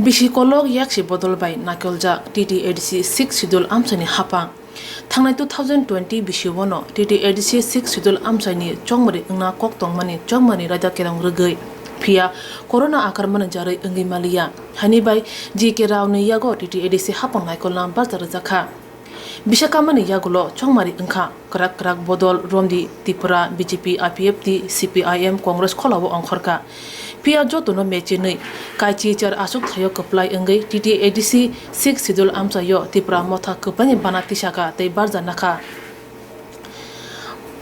Bishikolog yakshi bodol by nakolja TTADC 6 schedule amsani hapa. Thangnai 2020 bishiwono TTADC 6 schedule amsani chongmari ngna Koktwma chongmani raja kerang rugai. Pia corona akarman jarai ungi malia. Hani by JK Rao ni yago TTADC hapang naikolam bazar zakha. Bishakamani yagulo chongmari engka krak bodol romdi Tripura BJP IPFT CPIM Congress kholawo angkhorka. Pia jotono mechinei kaichi char asuk thayo kaplai engai TTADC 6 schedule amsa yo Tripura motha kapani banati shaka tei barja nakha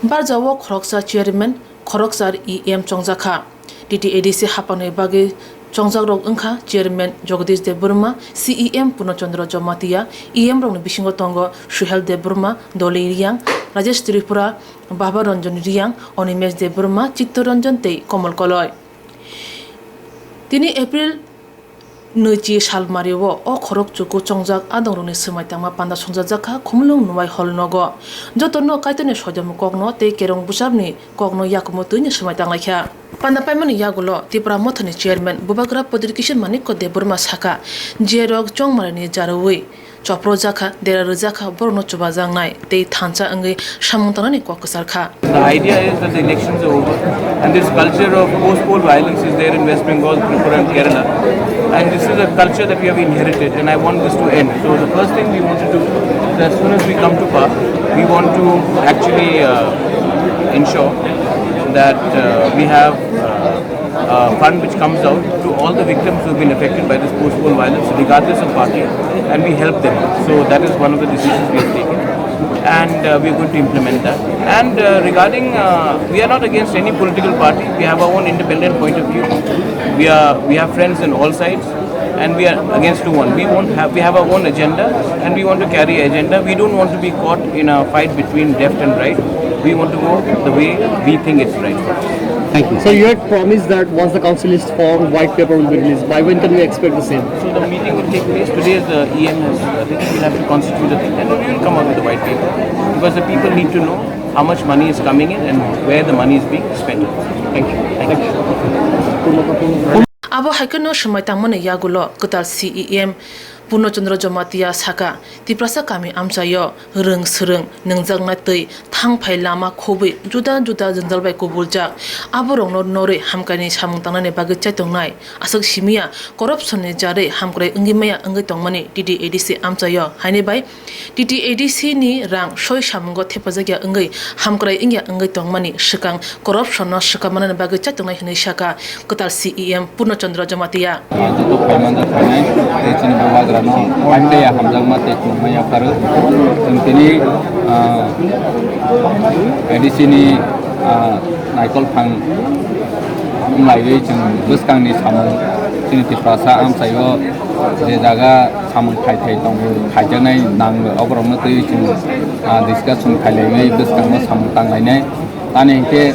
barjawo khoroksa chairman khoroksar EM chongjakha TTADC hapane bage chongjak rok engkha chairman Jagdish Deburma CEM Punochandra Jamatia EM rong bisingo tongo Suhel Deburma Doli Riang Rajesh Tripura Baba Ranjan Riang Onimesh Deburma Chittoranjan tei Komal Koloi Tini April Nuchi Shalmariwo o Khorok Chuku Chongjak Adoroni Sumaitama Panda Songjaka Kumlung Nuai Holnogo Jotono Kaitone Sojam Kogno Te Kerong Busabni Kogno Yakumotunya Sumaitangakha Panda Paimani Yagulo Tripura Mothani Chairman Bubagra Podrikishan Maniko de Burma Saka Jerog Chongmarani Jarawi Chopro Jaka Dera Rajaka Borno Chubazang Nai Te Thancha Angi Shamuntanani Kokasarka. The idea is that the elections are over and this culture of post-poll violence is there in West Bengal, Tripura and Kerala, and this is a culture that we have inherited and I want this to end. So the first thing we want to do is as soon as we come to power, we want to actually ensure that we have a fund which comes out to all the victims who have been affected by this post-poll violence regardless of party, and we help them. So that is one of the decisions we have taken and we are going to implement that. And regarding, we are not against any political party, we have our own independent point of view. We have friends on all sides and we are against no one. We have our own agenda and we want to carry agenda. We don't want to be caught in a fight between left and right. We want to go the way we think it's right. Thank you. So you had promised that once the council is formed, white paper will be released. By when can we expect the same? So the meeting will take place. Today the EM has, I think we'll have to constitute a thing and we will come out with the white paper because the people need to know how much money is coming in and where the money is being spent. Thank you. Thank you. Abo haikono shumaitamone yagulo kutal CEM Punochandra Jamatia Saka Tiprasa Kami Amsayo Rung Surung Nungzang Tei Tang Pai Lama Kobi Juda Janjal by Kubulja Aborong no Nore Hamkani Samutana Bagachatongai Asok Shimia Corruption Jare Hamkre Ungimaya Ungetongmani TTADC Amsayo Hane by TTADC ni Rang Shoy Shamungo Tepazaga Ungi Hamkre Inga Ungetongmani Shikang Corruption no Shikaman Bagachatongai Shaka Kotal CEM Punochandra Jamatia Pandai ya hamzang mate kumaya karu, ini di sini naikol pang mulai jeng bus kang ni samung sini Tripura am sayo jaga samung kai tong kai janai nang obrong tu jeng discussion kai lagi bus kang mo samung tang lainnya, tani ke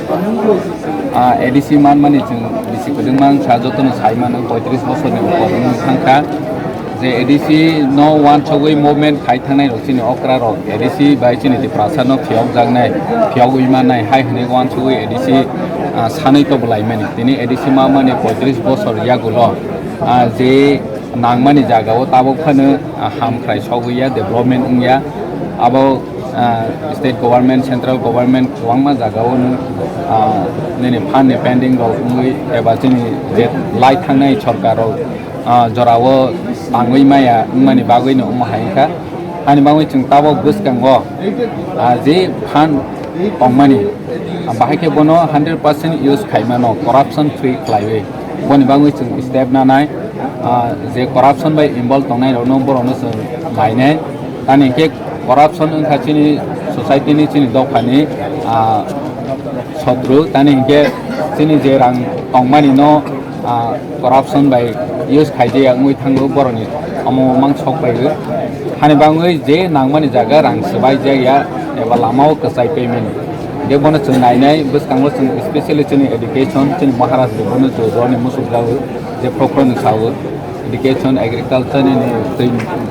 edisi mani jeng disi kedeng mang sajoto no sai man 35 bosor ni obrong tangka. The ADC no one away movement khai thangnai rok chini okra rok ADC bai chini Tripura no phiok jangnai phiok uima nai hai hne one away ADC sanai to bulai mani tini ADC ma mani 35 bosor yagulo je nangmani jaga o tabok phane ham khrai soguya development ungya abo state government central government wangma jaga o nene fan pending rok ungui eba chini je lai thangnai sarkar rok jorawo angui maya mani bagui no mahaika ani bangui chung tabo buskango je fan ongmani bahake bono 100% use khaimano corruption free flyway boni bangui chung step na nai je corruption by involved tongnai no borono so lainai tani ke corruption ung khachini society ni chini dokani sotru tani ke chini je rang ongmani no corruption by use khaije angui thanglo boroni amo mang sok bai hani bangui je nangmani jaga rang sabai jaya eba lamao kasai payment de bono chunai nai bus kanglo chung especially chini education chini maharashtra de bono to roni musuk jawu je proper sawu education agriculture ni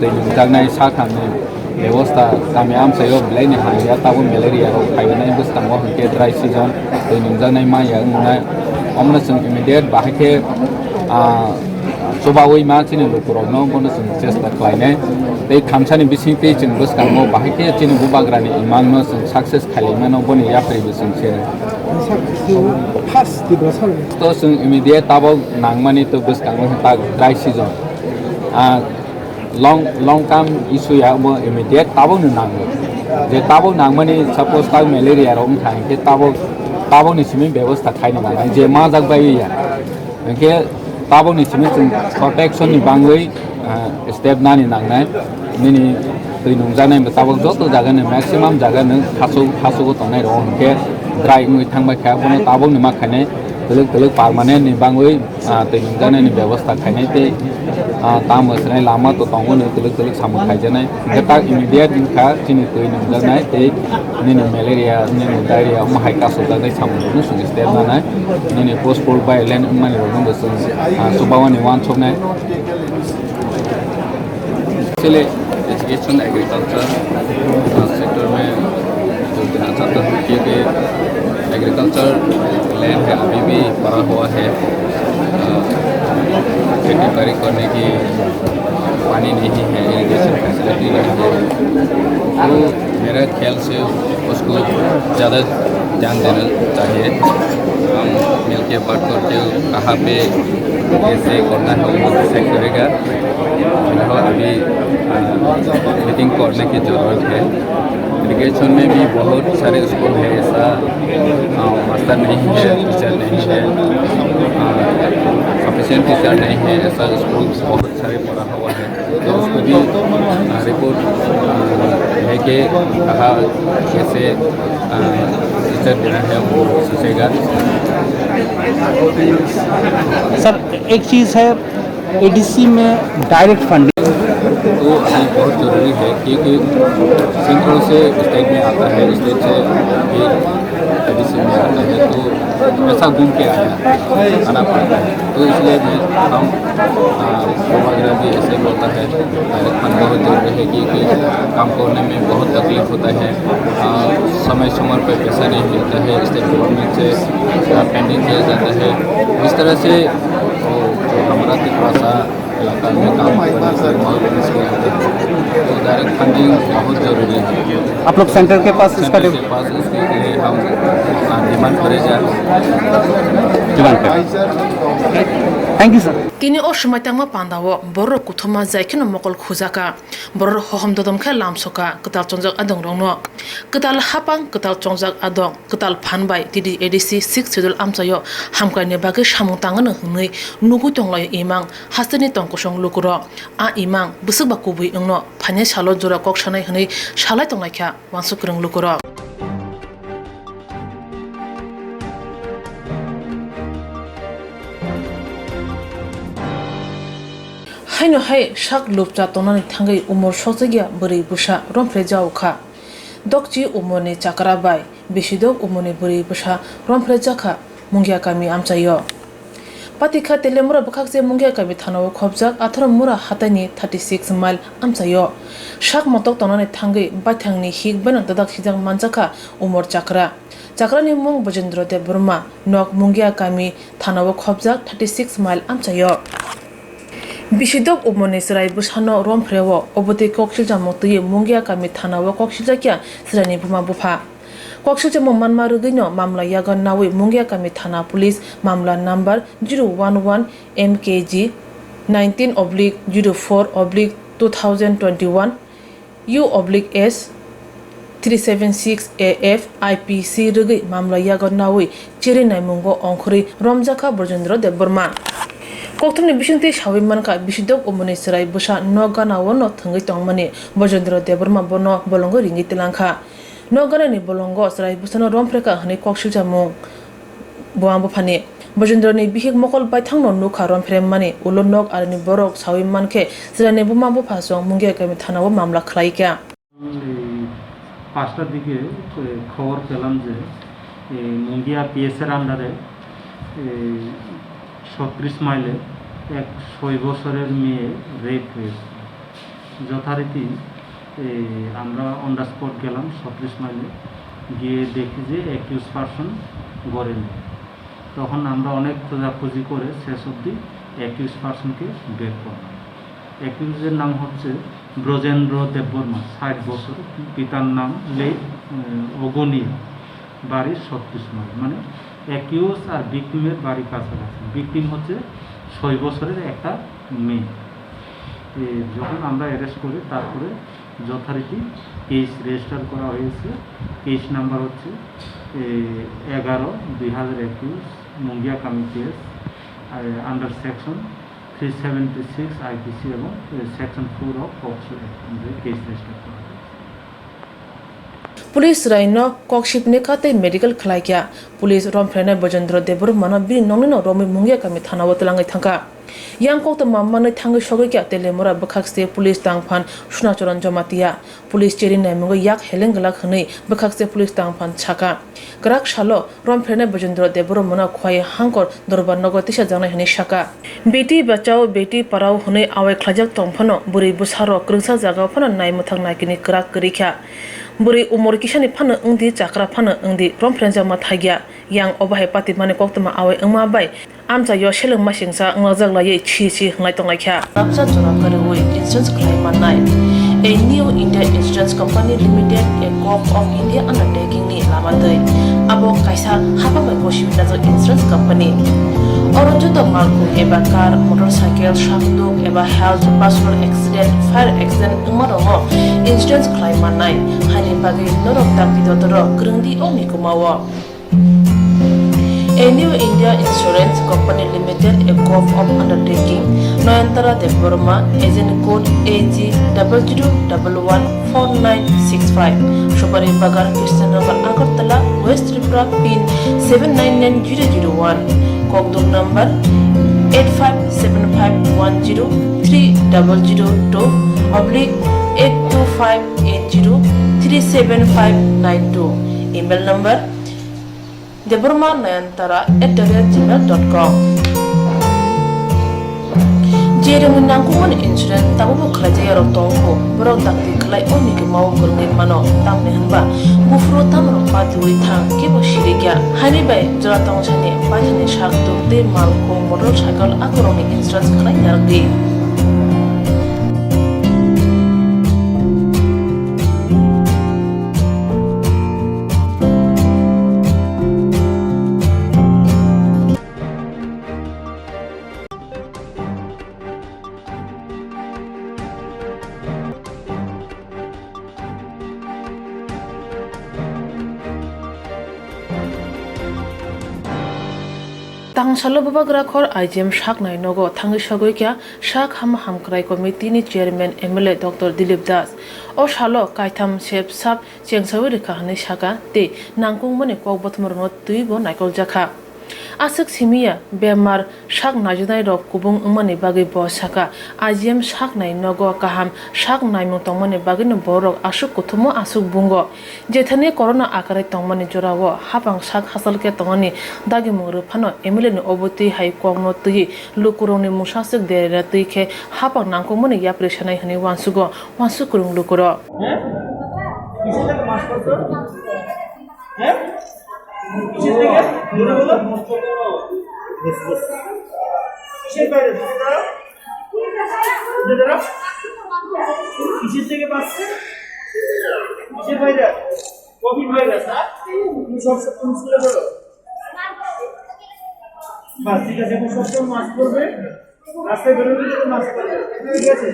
de jangnai sakhan ni ব্যবস্থা kami am sayo belai ni hanya tahu malaria ro khayo nai bus kanglo ke dry season de nungjanai ma ya ngunai omna chung immediate bahake Sobawi Martin and Lukurno, bonus and just like Line, they come to Bissing Page and Buscamo, Bahaki, Chin Bubagrani, Magnus and Success Kalimano Boni Yapri Bissing Channel. Those immediate double Nangmani to Buscamo dry season. Long term issue immediate double Nang. The double Nangmani suppose malaria on time, get double is mean Bevos Takani, and Jemazak Bay. Okay. Tabo ni cuma protection ni bangui step nani nangnai ni tui nungjanai tabo joto jaga ni maximum jaga ni hasu ko tongnai ro ke dry ngui thangbai kha bone tabo ni ma khane teluk permanent ni bangui tui nungjanai ni byabostha khainai te tam asnai lama to tongo ni teluk samu khaijanai gata immediate din kha chini tui nungjanai te ni malaria ni diarrhea ma hai ka so jaga samu ni su step nanai ni postpone by land mani ro no so subawani wan choknai चले education agriculture sector में जो देना चाहता हूँ क्योंकि agriculture land है अभी भी पड़ा हुआ है खेती बाड़ी करने की पानी नहीं है इरिगेशन फैसिलिटी नहीं है तो मेरे ख्याल से उसको ज़्यादा ध्यान देना चाहिए हम मिल के बात करके कहाँ पे कैसे करना है वो डिसाइड करेगा फिलहाल अभी मीटिंग करने की ज़रूरत है इरिगेशन में भी बहुत सारे स्कूल है ऐसा मास्टर नहीं है टीचर नहीं है सफिशिएंट टीचर नहीं है ऐसा स्कूल बहुत सारे पड़ा हुआ है तो उसको भी रिपोर्ट लेके कहा कैसे टीचर देना है वो सोचेगा सर एक चीज़ है एडीसी में डायरेक्ट फंडिंग तो अभी बहुत ज़रूरी है क्योंकि सेंट्रल से स्टेट में आता है स्टेट से फिर एडीसी में आता है तो ऐसा घूम के आना पड़ता है तो इसलिए भी हम वगैरह भी ऐसे बोलता है डायरेक्ट फंड बहुत ज़रूरी है क्योंकि काम करने में बहुत तकलीफ होता है समय पर पैसा नहीं मिलता है स्टेट गवर्नमेंट से पेंडिंग किया जाता है इस तरह से जो हमारा थोड़ा सा इलाका में काम करने से बहुत मुश्किल होता है तो डायरेक्ट फंडिंग बहुत ज़रूरी है आप लोग सेंटर के पास इसका के पास इसके लिए हम डिमांड करेगा thank you sir Kini o shumai tangma pandawo borok kuthoma jaikino mokol khuzaka borok hohom dodom kha lamsoka ketal chongjak adong rongno ketal hapang ketal chongjak adong ketal phanbai tidi edc 6 schedule amchayo hamkaine bage samung tangano hnui nugu tonglai imang hastani tongkosong lukuro a imang busuk ba kubui engno phane salo jora kok sanai hnui salai tonglai kha wansukrung lukuro Haino hai shak lupcha tonani thangai umor sojagya buri busha romfre jauka dokchi umone chakra bai bishidok umone buri busha romfre jakha mungya kami amchayo patikha telemura bukhakje mungya kami thanaw khobjak athara mura hatani 36 mile amchayo shak motok tonani thangai baithangni hik bana dadak hijak manjaka umor chakra ni mung bojendra de burma nok mungya kami thanaw khobjak 36 mile amchayo Bishidok umone serai busano romfrewo obote kokshilja motui mungya kami thanawo kokshilja kya srani buma bufa kokshilja mo manma rugino mamla yagan nawi mungya kami thana police mamla number 011 mkg 19/04/2021 U/S 376 AF IPC rugi mamla yagan nawi chiri naimungo onkhuri romjaka borjendra deborma Koktwma bisingti shawimanka bisidok umone serai busa nogana wono thangai tongmani bojendra deborma bono bolongo ringi tilangkha nogana ni bolongo serai busano romfreka hani kokshilja mung buang bufani bojendra ni bihik mokol baithangno nukha romfrem mani ulonok arni borok shawimanke serani buma bufasong mungge kami thanawo mamla khlaikya পাঁচটার দিকে খবর পেলাম যে মুঙ্গিয়া পিএসের আন্ডারে 36 মাইলে এক 6 বছরের মেয়ে রেপ হয়েছে যথারীতি আমরা অন দ্য স্পট গেলাম 36 মাইলে গিয়ে দেখি যে অ্যাকিউজ পারসন গড়ে নেই তখন আমরা অনেক খোঁজাখুঁজি করে শেষ অবধি অ্যাকিউজ পার্সনকে বের করলাম। অ্যাকিউজের নাম হচ্ছে ব্রজেন্দ্র দেববর্মা, 60 বছর, পিতার নাম অগনিয়া, বাড়ি 36 মাইল। মানে অ্যাকিউজ আর ভিকটিমের বাড়ি কাছাকাছি। ভিকটিম হচ্ছে 6 বছরের একটা মেয়ে। যখন আমরা অ্যারেস্ট করি তারপরে যথারীতি কেস রেজিস্টার করা হয়েছে। কেস নাম্বার হচ্ছে 11/2021 মুঙ্গিয়া কামি কেস আন্ডার সেকশন 376 আইপিসি এবং section 4 of POCSO case register করা হয়েছে। पुलिस राइनो कॉकशिपने खाते मेडिकल खलाइया पुलिस रोमफ्रेने बजेंद्र देबबर्मा बि नंगनो रोमि मुंगिया कामि थाना वतलांगै थांका yang Koktwma manai thangai sogokya telemora bakhakse police tangphan Swrangchati jamatia police cheri naimungo yak helengla khni bakhakse police tangphan chaka grak shalo romfrene bojendra deboromona khwai hangkor dorbar nogotisa janai hni shaka beti bachao beti parao hne awai khlajak tongphano buri busaro krungsa jaga phano naimuthang naikini grak krikha buri umor kisani phano ungdi chakra phano ungdi romfren jama thagya yang obahe pati mane Koktwma awai ungma bai amcha yo sheleng masingsa nglajak lai chi ngai tonglai kha apsa jora karwe insurance claim manai a new India insurance company limited a corp of India undertaking ni lamadai abo kaisa hapa bai koshim na insurance company Oronjoto malku eba car motorcycle shakduk eba health personal accident fire accident umarongo insurance claim manai hani bagi norok takti dotoro krungdi omi kumawo A new India Insurance Company Limited, a corp of undertaking, Noyantara Deborma, agent code AG 00114965, Shubari Bagar, Krishnagar, Agartala, West Tripura, PIN 799001, Kokborok number 8575103000/82580375592, email number deborma9antara@gmail.com Jerung nangkuman insurance tabu khlajaya rotongko borok dakti khlai oni ke mau kurni mano tamne hanba bufro tamro patui thang ke bo shirikya hani bai jora tong chane pathani shak to te malko motorcycle akoroni insurance khlai yardi Tang salo babagra khor IGM shak nai nogo thangi sagoi kya shak hamkrai committee ni chairman MLA Dr. Dilip Das o shalo kaitham sep sap chengsawi rekha hane shaka te nangkung mone kokbotmor no tuibo naikol jakha asuk simia bemar shak najunai rok kubung umani bagi bo shaka IGM shak nai nogo kaham shak nai mung tongmani bagi no borok asuk kuthumo asuk bungo jethane corona akare tongmani jorawo hapang shak hasalke tongani dagi mungru phano MLA ni oboti hai kongno tui lukuroni musasuk derera tuikhe hapang nangkung mani ya preshanai hani wansukurung lukuro কিসের থেকে মনে হলো কিসের বাইরে কিসের থেকে পাচ্ছে কিসের বাইরে কোভিড ভাইরাস না তুমি সব স্কুলে করো বাস ঠিক আছে এখন সব মাস্ক করবে রাস্তায় বেরোলে মাস্ক করবে ঠিক আছে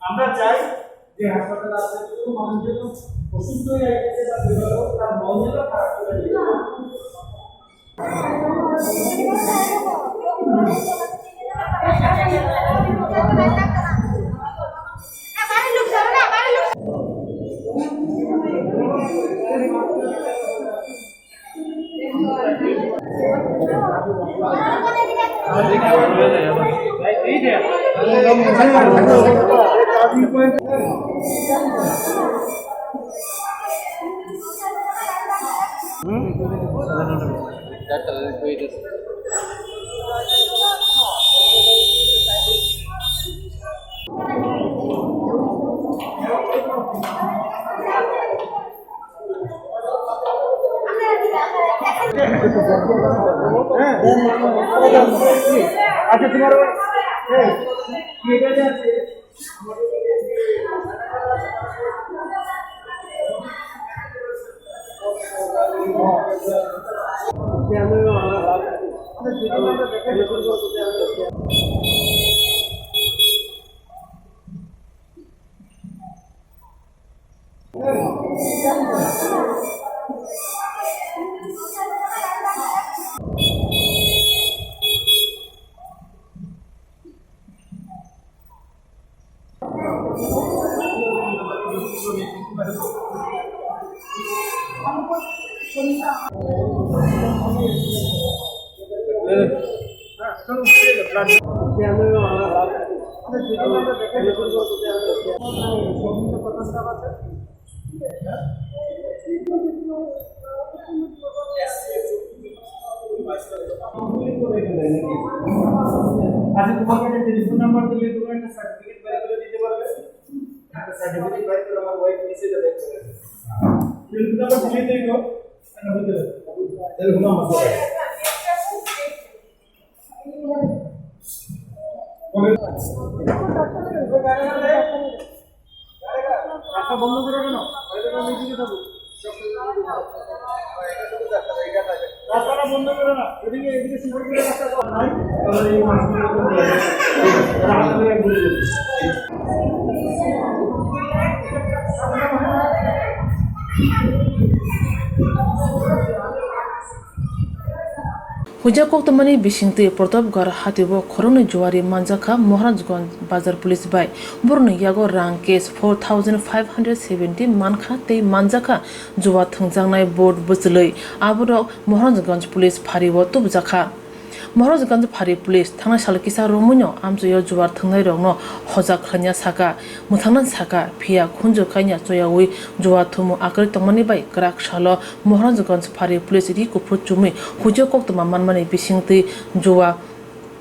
আমরা চাই যে হাসপাতালে আসলে মানুষ যেন অসুস্থ হয়ে যাচ্ছে তার মন যেন খারাপ করে দিয়ে আচ্ছা তোমার কি কাজে আছে আচ্ছা তোমাকে একটা টেলিফোন নাম্বার দিলে তুমি একটা সার্টিফিকেট বের করে দিতে পারবে একটা সার্টিফিকেট বের করে আমার ওয়াইফ নিচে যাবে টেলিফোন নাম্বার দিলে দেই গো আমি বলতে টেলিফোন নাম্বার রাস্তা বন্ধ করে কেন মিটিংয়ে থাকো রাস্তাটা বন্ধ করে না এদিকে এদিকে সুন্দর করে রাস্তা নাই তাহলে এই মাছগুলো হুজা কোক্তমানি বিশিংতি প্রতাপগড় হাতিব খরংনি জোয়ারি মানজাখা মহারাজগঞ্জ বাজার পুলিশ বাই বরনি ইয়াগো রাং কেস 4570 মানখা তে মানজাখা জোয়া थंजांनाय बोर्ड बुजलै आबरक মহারাজগঞ্জ पुलिस फारिव तुबजाखा মহারাজগঞ্জ फारि पुलिस थांना सालकिसा रमुनो आमजयो जुवार थंनाय रंनो हजा खन्या साका मुथांनान साका फिया खुंजो काइया जयावै जुवा थुमु आकरि तंमानि बाय ग्राक सालो মহারাজগঞ্জ फारि पुलिस रि कुफु चुमै हुजो कोक्तमा मानमानि बिसिंति जुवा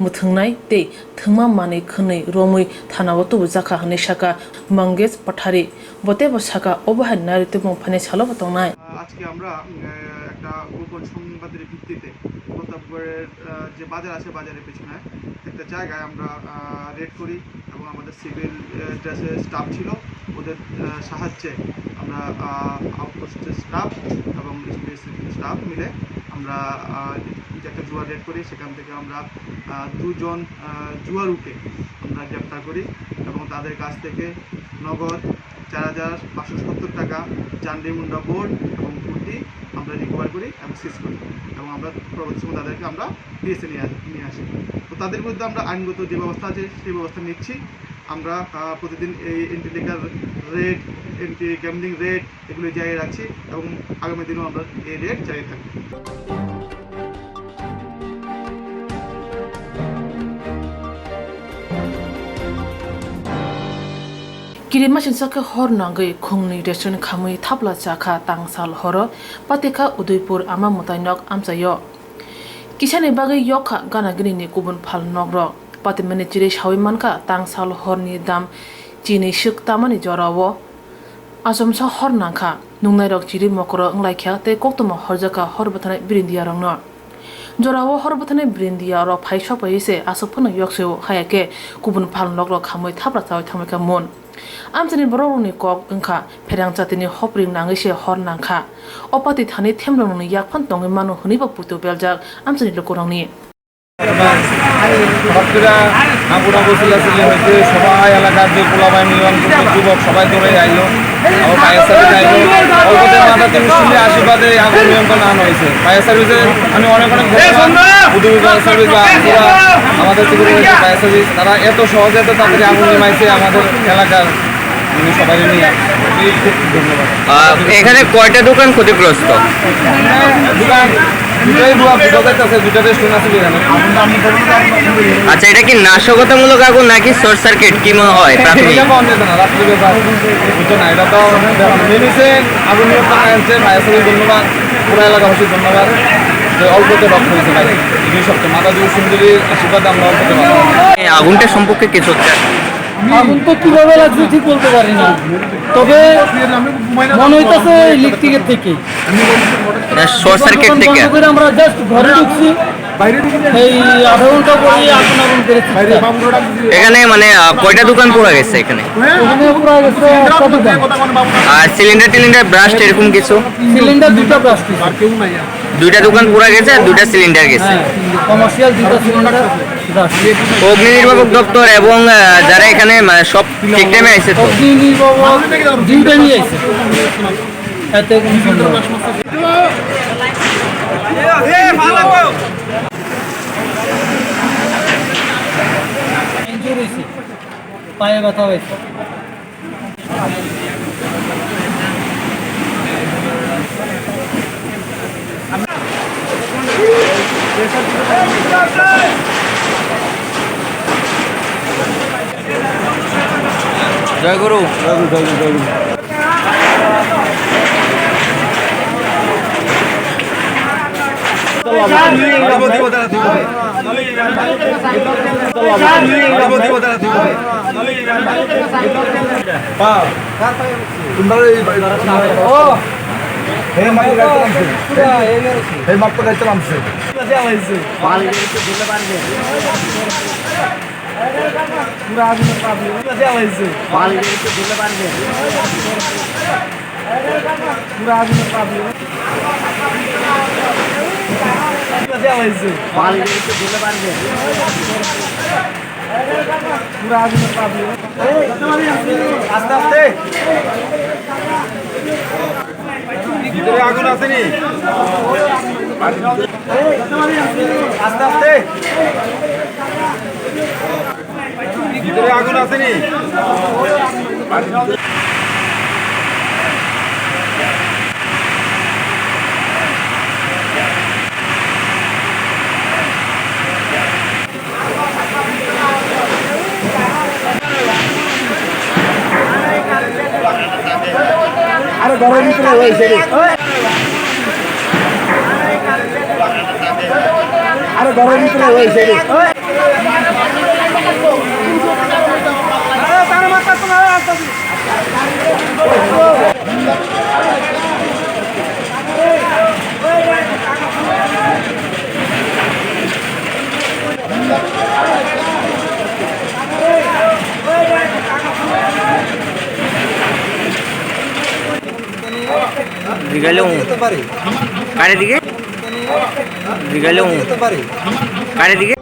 मुथंनाय ते थंमा माने खनै रमै थानाव तुबजाखा हनै साका मंगेश पठारी बते बसाका ओबाहाय नारिते मफाने सालो बतंनाय আজকে আমরা একটা গোপন সংবাদের ভিত্তিতে প্রতাপগড়ের যে বাজার আছে বাজারের পেছনে একটা জায়গায় আমরা রেড করি এবং আমাদের সিভিল ড্রেসের স্টাফ ছিল ওদের সাহায্যে আমরা আউটপোস্টের স্টাফ এবং স্টাফ মিলে আমরা যে একটা জুয়া রেড করি সেখান থেকে আমরা দুজন জুয়ারুকে আমরা গ্রেপ্তার করি এবং তাদের কাছ থেকে নগদ 4570 টাকা চান্দি মুন্ডা বোর্ড এবং কুর্তি আমরা রিকভার করি এবং সিজ করি এবং আমরা পরবর্তী সময় তাদেরকে আমরা পিএসএ নিয়ে আসি তো তাদের বিরুদ্ধে আমরা আইনগত যে ব্যবস্থা আছে সেই ব্যবস্থা নিচ্ছি আমরা প্রতিদিন এই এন্টি লিগার রেড এন্টি গ্যামলিং রেড এগুলো জারি রাখছি এবং আগামী দিনেও আমরা এই রেড জারি থাকবো किरिमा सिनसाके हर नांगै खुंनि रेस्टुरेंट खामै थापला चाखा तांसाल हर पातेका उदयपुर आमा मुताइनक आमचायो किसानि बागै यखा गानागिरिनि गुबुन फाल नग्र पातेमानि चिरे सावै मानका तांसाल हरनि दाम चिनि सिक तामानि जरावो आसमसा हर नांखा नुंनायरक चिरि मकर अंलाइख्या ते कोक्तमा हरजाका हरबथानाय बिरिन्दिया रंनो जरावो हरबथानाय बिरिन्दिया र फाइसक पाइसे आसफनो यक्सेव हायाके गुबुन फाल नग्र खामै थापला चावै थामैका मन आमचानि बर'नि कक ओंखा फेरांचातिनि हप्रिं नाङैसे हर नांखा अपाति थानि थेमलंनि याकफान दङै मानु हनिबा पुतु बेलजाक आमचानि लोकरंनि হঠাৎ আগুন অবস্থা ছিল হয়েছে সবাই এলাকার যে পোলাবাই মিলন যুবক সবাই দৌড়ে আইলো আবার ফায়ার সার্ভিস আইলো অল্পতে মাথা তিন শুনে আশীর্বাদে আগুন নিয়ন্ত্রণ আনা হয়েছে ফায়ার সার্ভিসে আমি অনেক ফায়ার সার্ভিস বা আমাদের থেকে ফায়ার সার্ভিস তারা এত সহজে এত তাড়াতাড়ি আগুন নেমাইছে আমাদের এলাকার সবাই নিয়ে খুব ধন্যবাদ। এখানে কয়টা দোকান ক্ষতিগ্রস্ত? দোকান আচ্ছা, এটা কি নাশকতামূলক আগুন নাকি শর্ট সার্কিট কি মনে হয়? প্রাথমিক এটা তো আগুন নিয়ন্ত্রণ আনছে ফায়ার সার্ভিস ধন্যবাদ, পুরো এলাকাবাসী ধন্যবাদ। অল্পতে রক্ত হয়েছে ভাই এই সপ্তাহে মাতা দেবী সুন্দরীর আশীর্বাদে আমরা অল্পতে এই আগুনটা সম্পর্কে কিছু আগুন তো কিভাবে লাগছে ঠিক বলতে পারি না, তবে মনে হইতেছে ইলেকট্রিকের থেকে। শর্ট সার্কিট দোকান থেকে বন্ধ করে আমরা জাস্ট ঘরে ঢুকছি, এই আধা ঘন্টা পরে আগুন করেছি। এখানে মানে কয়টা দোকান পুরা গেছে এখানে? এখানে পুরো গেছে একটা দোকান। আর সিলিন্ডার ব্রাস্ট এরকম কিছু? সিলিন্ডার দুটো ব্রাস্ট, দুইটা দোকান পুরা গেছে আর দুইটা সিলিন্ডার গেছে। কমার্শিয়াল দুটো সিলিন্ডার ব্রাস্ট। অগ্নি নির্বাপক দপ্তর এবং যারা এখানে সব ঠিক টাইমে আইছে তো? অগ্নি নির্বাপক দুইটা নিয়ে আইছে, এতে কোনো সন্দেহ নেই। ইনজুরি হয়েছে, পায়ে ব্যথা হয়েছে। জয় গুরু। আস্তে আস্তে ভিতরে আগুন আসেনি, আস্তে আস্তে ভিতরে আগুন আসেনি। আরে ঘরের ভিতরে হয়েছে, আরে ঘরের ভিতরে হয়েছে। বিকালেও কারে দিকে? বিকালেও কারে দিকে?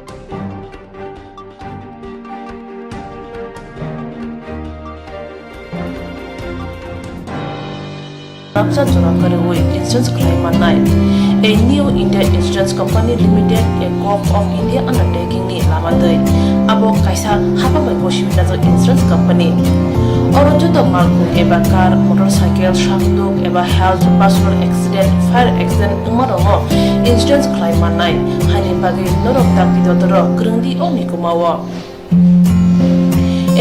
Insurance claim at night. A new India Insurance Company Limited, a corp of India undertaking ni lamadai. Abo kaisa hapa mai boshimita to insurance company. Orojo to malku eba car, motorcycle, shakduk eba health, personal accident, fire accident umarongo insurance claim at night. Hani bagi norok takdi dodoro grungdi oni kumawa.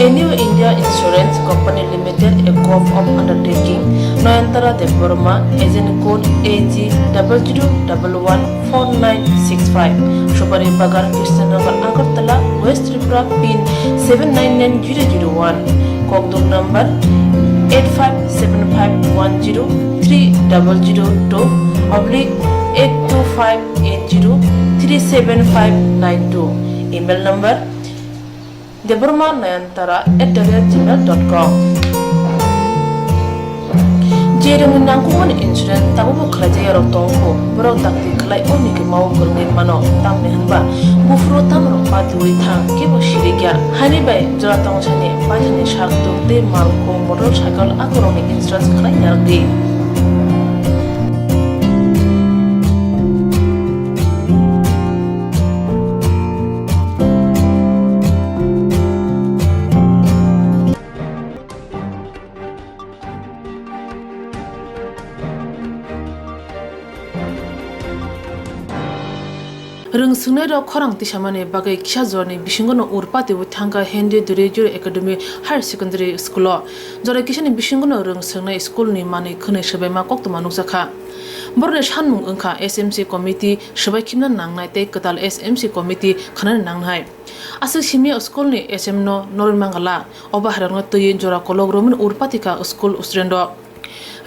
A new India Insurance Company Limited, a corp of undertaking, Noyantara de Burma, agent code AG00114965, Shubari Bagar, Krishnagar, Agartala, West Tripura, PIN 799001, Koktwma number 8575103000/82580375592, email number deburmanayantara@gmail.com. Jereng nangkungan insurance tabu buklaja yarok tongko borok takti kelai oni ke mau kurnin mano tamne hanba bufro tamro patui thang ke bo shirigya hani bai jora tong chane pajane shak te malko motorcycle akoroni insurance kelai yardi. Rungsune ro khorang tisamane bagai kisha jorni bisingono urpati uthanga Hindi Durejur Academy Higher Secondary School jore kishani bisingono rungsune school ni mani khone sebema Koktwma nukjakha बरने सानमुं ओंखा SMC committee सबायखिमना नांनाय ते कताल SMC committee खाना नांनाय आसो Simi school नि SM no नरमंगला अबाहरंग तयि जरा कलग Roman उरपातिका school उस्ट्रेंड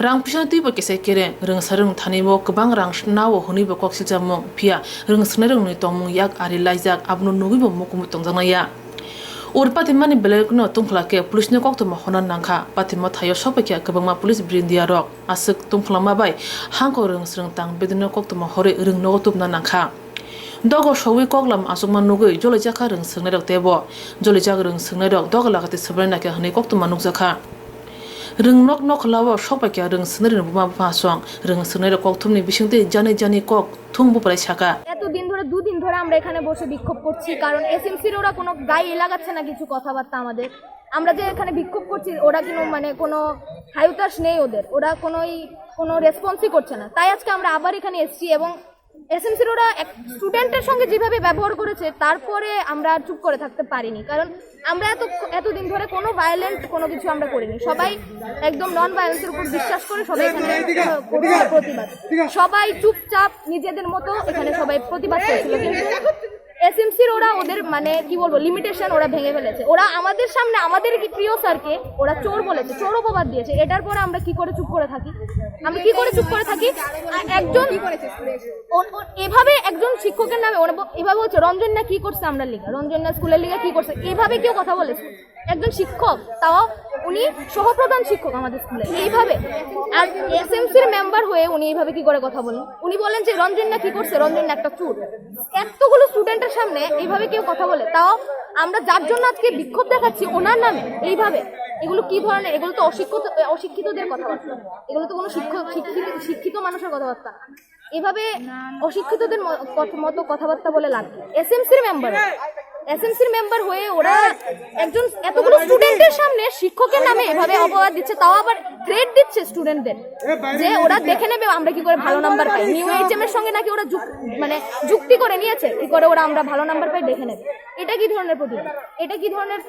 रां फैसा तुइबो केसे केरे रोंसारों थानिबो गोबां रां नाव हनिबो कक्सिजामु फिया रोंसने रोंनि तमु याक आरि लाइजाक आबनो नुबिबो मुकुमु तंजांनाया उरपातिमानि बेलेगनो तुंखलाके पुलिसनि कक्तमा हनान नांखा पातिमा थायो सबाइखा गोबांमा पुलिस ब्रिन्दिया रक आसुक तुंखलामा बाय हांखो रोंस्रों तां बेदिनो कक्तमा हरे रोंनो तुबना नांखा दगो सवि कगलाम आसुकमा नुगै जलैजाखा रोंसोंनाय रक तेबो जलैजाग रोंसोंनाय रक दगलागाते सब्रायनाके हनै कक्तमा नुगजाखा रोंनक नखलावो सबाइखा रोंसोंनाय बुमा बुमासं रोंसोंनाय रक कक्तमनि बिसिंते जानै जानै कक थुंबो पराय साका এতদিন ধরে দুদিন ধরে আমরা এখানে বসে বিক্ষোভ করছি কারণ এসএমসির ওরা কোনো গায়ে লাগাচ্ছে না কিছু কথাবার্তা আমাদের আমরা যে এখানে বিক্ষোভ করছি ওরা কোনো হায়ুতাস নেই ওদের ওরা কোনো রেসপন্সই করছে না তাই আজকে আমরা আবার এখানে এসেছি এবং এসএমসির ওরা স্টুডেন্টের সঙ্গে যেভাবে ব্যবহার করেছে তারপরে আমরা চুপ করে থাকতে পারিনি কারণ আমরা এতদিন ধরে কোনো ভায়োলেন্ট কোনো কিছু আমরা করিনি সবাই একদম নন ভায়োলেন্সের উপর বিশ্বাস করে সবাই এখানে প্রতিবাদ সবাই চুপচাপ নিজেদের মতো এখানে সবাই প্রতিবাদ করেছিল কিন্তু এসএমসির ওরা ওদের মানে কি বলবো লিমিটেশন ওরা ভেঙে ফেলেছে ওরা আমাদের সামনে আমাদের কি প্রিয় স্যারকে ওরা চোর বলেছে চোর অপবাদ দিয়েছে এটার পরে আমরা কি করে চুপ করে থাকি একজন এভাবে একজন শিক্ষকের নামে ওরা এভাবে হচ্ছে রঞ্জন না কি করছে আমরা লিগা রঞ্জন না স্কুলের লিগা কি করছে এভাবে কেউ কথা বলেছে একজন শিক্ষক তাও উনি সহপ্রধান শিক্ষক আমাদের স্কুলে এইভাবে আর এসএমসির মেম্বার হয়ে উনি এইভাবে কি করে কথা বলেন উনি বলেন যে রঞ্জন না কি করছে রঞ্জন না একটা চোর এতগুলো স্টুডেন্টের সামনে এইভাবে কেউ কথা বলে তাও আমরা যার জন্য আজকে বিক্ষোভ দেখাচ্ছি ওনার নামে এইভাবে এগুলো কি ধরনের এগুলো তো অশিক্ষিতদের কথাবার্তা এগুলো তো কোনো শিক্ষিত মানুষের কথাবার্তা এভাবে অশিক্ষিতদের মতো কথাবার্তা বলে লাগবে এসএমসির মেম্বার হয়ে ওরা একজন এতগুলো স্টুডেন্টের সামনে শিক্ষকের নামে এভাবে অপবাদ দিচ্ছে তাও আবার থ্রেট দিচ্ছে স্টুডেন্টদের যে ওরা দেখে নেবে আমরা কি করে ভালো নাম্বার পাই নিউ এইচএম এর সঙ্গে নাকি ওরা যুক্তি করে নিয়েছে কি করে ওরা আমরা ভালো নাম্বার পাই দেখে নেবে এটা কি ধরনের প্রতিবাদ এটা কি ধরনের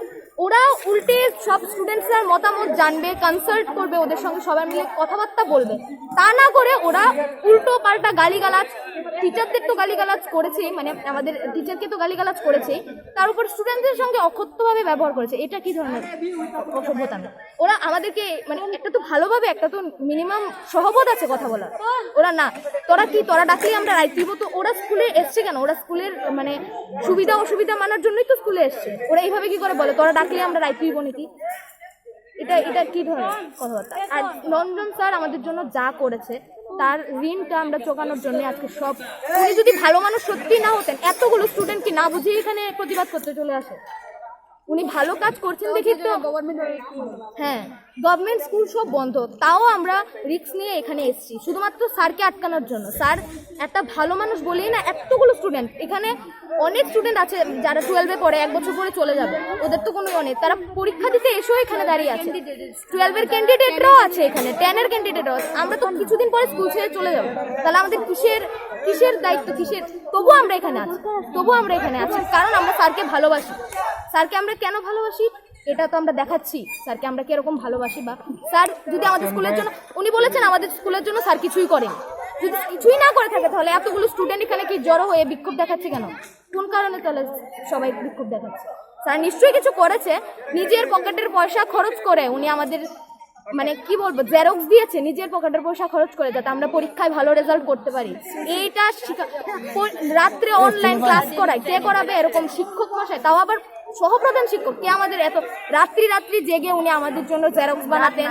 ওরা উল্টে সব স্টুডেন্টসরা মতামত জানবে কনসাল্ট করবে ওদের সঙ্গে সবাই মিলে কথাবার্তা বলবে তা না করে ওরা উল্টো পাল্টা গালিগালাজ টিচারদের তো গালিগালাজ করেছে মানে আমাদের টিচারকে তো গালিগালাজ করেছে তার উপর স্টুডেন্টদের সঙ্গে অকথ্যভাবে ব্যবহার করেছে এটা কি ধরনের অসভ্যতা ওরা আমাদেরকে মানে একটা তো ভালোভাবে একটা তো মিনিমাম সহবোধ আছে কথা বলার ওরা না তোরা ডাকলেই আমরা রাইট দিব তো ওরা স্কুলে এসছে কেন ওরা স্কুলের মানে সুবিধা অসুবিধা মানার জন্যই তো স্কুলে এসছে ওরা এইভাবে কি করে বলে তোরা ডাকলে আমরা রাইট দিব নাকি এটা কি ধরনের কথাবার্তা আর রঞ্জন স্যার আমাদের জন্য যা করেছে তার ঋণটা আমরা চোকানোর জন্য আজকে সব উনি যদি ভালো মানুষ সত্যি না হতেন এতগুলো স্টুডেন্ট কি না বুঝে এখানে প্রতিবাদ করতে চলে আসে উনি ভালো কাজ করছেন দেখি তো গভর্নমেন্ট স্কুল সব বন্ধ তাও আমরা রিস্ক নিয়ে এখানে এসেছি শুধুমাত্র স্যারকে আটকানোর জন্য স্যার একটা ভালো মানুষ বলেই না এতগুলো স্টুডেন্ট এখানে অনেক স্টুডেন্ট আছে যারা 12-এ পড়ে 1 বছর পরে চলে যাবে ওদের তো কোনো অনেক তারা পরীক্ষা দিতে এসেও এখানে দাঁড়িয়ে আছে 12-এর ক্যান্ডিডেটরাও আছে এখানে 10-এর ক্যান্ডিডেটরাও আছে আমরা তো কিছুদিন পরে স্কুল ছেড়ে চলে যাবো তাহলে আমাদের কিসের দায়িত্ব তবুও আমরা এখানে আছি কারণ আমরা স্যারকে ভালোবাসি স্যারকে আমরা কেন ভালোবাসি এটা তো আমরা দেখাচ্ছি স্যারকে আমরা কিরকম ভালোবাসি বা স্যার যদি আমাদের স্কুলের জন্য উনি বলেছেন আমাদের স্কুলের জন্য স্যার কিছুই করেন যদি কিছুই না করে থাকে তাহলে এতগুলো স্টুডেন্ট এখানে কি জড়ো হয়ে বিক্ষোভ দেখাচ্ছে কেন কোন কারণে তাহলে সবাই বিক্ষোভ দেখাচ্ছে স্যার নিশ্চয়ই কিছু করেছে নিজের পকেটের পয়সা খরচ করে উনি আমাদের মানে কি বলবো জেরক্স দিয়েছে নিজের পকেটের পয়সা খরচ করে যাতে আমরা পরীক্ষায় ভালো রেজাল্ট করতে পারি এইটা রাত্রে অনলাইন ক্লাস করায় কে করাবে এরকম শিক্ষক মশাই তাও আবার সহপ্রধান শিক্ষক কে আমাদের এত রাত্রি জেগে উনি আমাদের জন্য জেরক্স বানাতেন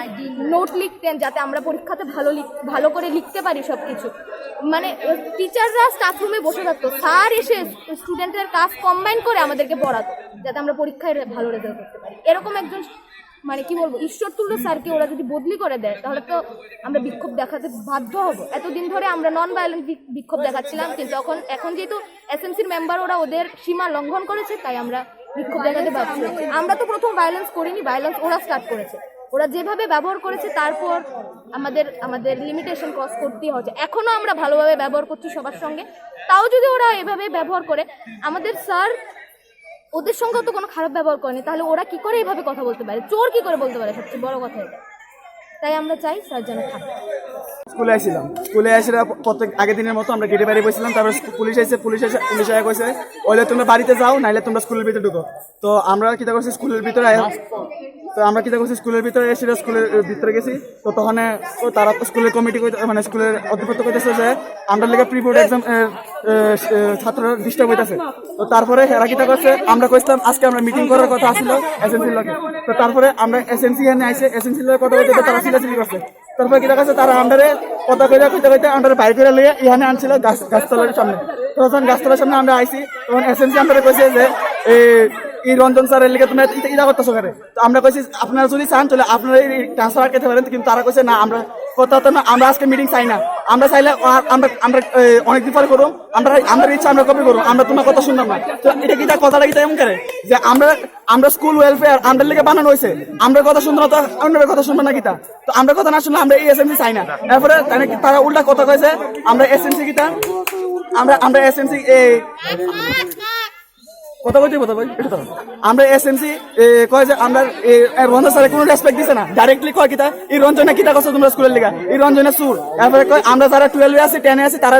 নোট লিখতেন যাতে আমরা পরীক্ষাতে ভালো করে লিখতে পারি সবকিছু মানে টিচাররা স্টাফ রুমে বসে থাকতো স্যার এসে স্টুডেন্টের কাজ কম্বাইন করে আমাদেরকে পড়াতো যাতে আমরা পরীক্ষায় ভালো রেজাল্ট করতে পারি এরকম একজন মানে কি বলবো ঈশ্বরতুল্য স্যারকে ওরা যদি বদলি করে দেয় তাহলে তো আমরা বিক্ষোভ দেখাতে বাধ্য হব এতদিন ধরে আমরা নন ভায়োলেন্ট বিক্ষোভ দেখাচ্ছিলাম কিন্তু এখন যেহেতু এসএমসির মেম্বার ওরা ওদের সীমা লঙ্ঘন করেছে তাই আমরা বিক্ষোভ দেখাতে বাধ্য হচ্ছি আমরা তো প্রথম ভায়োলেন্স করিনি ভায়োলেন্স ওরা স্টার্ট করেছে ওরা যেভাবে ব্যবহার করেছে তারপর আমাদের লিমিটেশন ক্রস করতেই হচ্ছে এখনো আমরা ভালোভাবে ব্যবহার করছি সবার সঙ্গে তাও যদি ওরা এভাবে ব্যবহার করে আমাদের স্যার ওদের সঙ্গে তো কোনো খারাপ ব্যবহার করেনি তাহলে ওরা কি করে এইভাবে কথা বলতে পারে চোর কি করে বলতে পারে সবচেয়ে বড় কথা এটা তাই আমরা চাই স্যার যেন থাকে স্কুলে আসছিলাম, স্কুলে এসে প্রত্যেক আগের দিনের মতো আমরা গেটে বাইরে বসেছিলাম। তারপরে পুলিশ এসে পুলিশ আয়া কইছে ওইলে তোমরা বাড়িতে যাও, নাইলে তোমরা স্কুলের ভিতরে ঢুকো। তো আমরা কিতা করছি স্কুলের ভিতরে স্কুলের ভিতরে এসে স্কুলের ভিতরে গেছি। তো তখন তারা স্কুলের কমিটি মানে স্কুলের অধ্যক্ষ কইতেছে যে আমরা লেগে প্রি বোর্ড এক্সাম ছাত্ররা ডিস্টার্ব হইতেছে। তো তারপরে এরা কিতা করছে, আমরা কইছিলাম আজকে আমরা মিটিং করার কথা আসছিল এসএনসির লগে। তো তারপরে আমরা এসএনসি এনে আইসে এসএনসির লগে কথা কইতে তারা চিলাচিলি করছে। তারপরে কিতা করছে, তারা আমাদের কথা কইতে আমাদের বাইক করে লিয়ে ইহানে আনছিল গাছতলার সামনে। তো যখন গাছতলার সামনে আমরা আইসি তখন এসএনসি আমাদের কইছে যে এই রঞ্জন স্যারের লিগে তোমরা ইটা করতেছো করে। তো আমরা কইছি আপনারা যদি চান তাহলে আপনারা এই ট্রান্সফার আটকাতে পারেন, কিন্তু তারা কইছে না, আমরা কথা তো না, আমরা আজকে মিটিং চাই না, আমরা চাইলে আমরা অনেকদিন পরে করুম, আমরা ইচ্ছা আমরা কপি করুম, আমরা তোমার কথা শুনলাম না। তো এটা কি কথাটা কি এমন করে যে আমরা স্কুল ওয়েলফেয়ার আমরা লিগে বানানো হয়েছে, আমরা কথা শুনবো না তো অন্য কথা শুনবো না কিতা? তো আমরা কথা না শুনলে আমরা এই এসএমসি চাই না। তারপরে তারা উল্টা কথা কয়েছে আমরা এসএমসি কিতা আমরা এসএমসি কথা বলতে আমরা এসএমসি কয় যে আমরা রঞ্জন স্যারের কোনো রেসপেক্ট দিছে না। ডাইরেক্টলি কয় কিতা এই রঞ্জনে কিতা করছো তোমরা স্কুলের লিগা, এই রঞ্জনে সুর। তারপরে কয় আমরা যারা 12 আছি 10 আছি তারা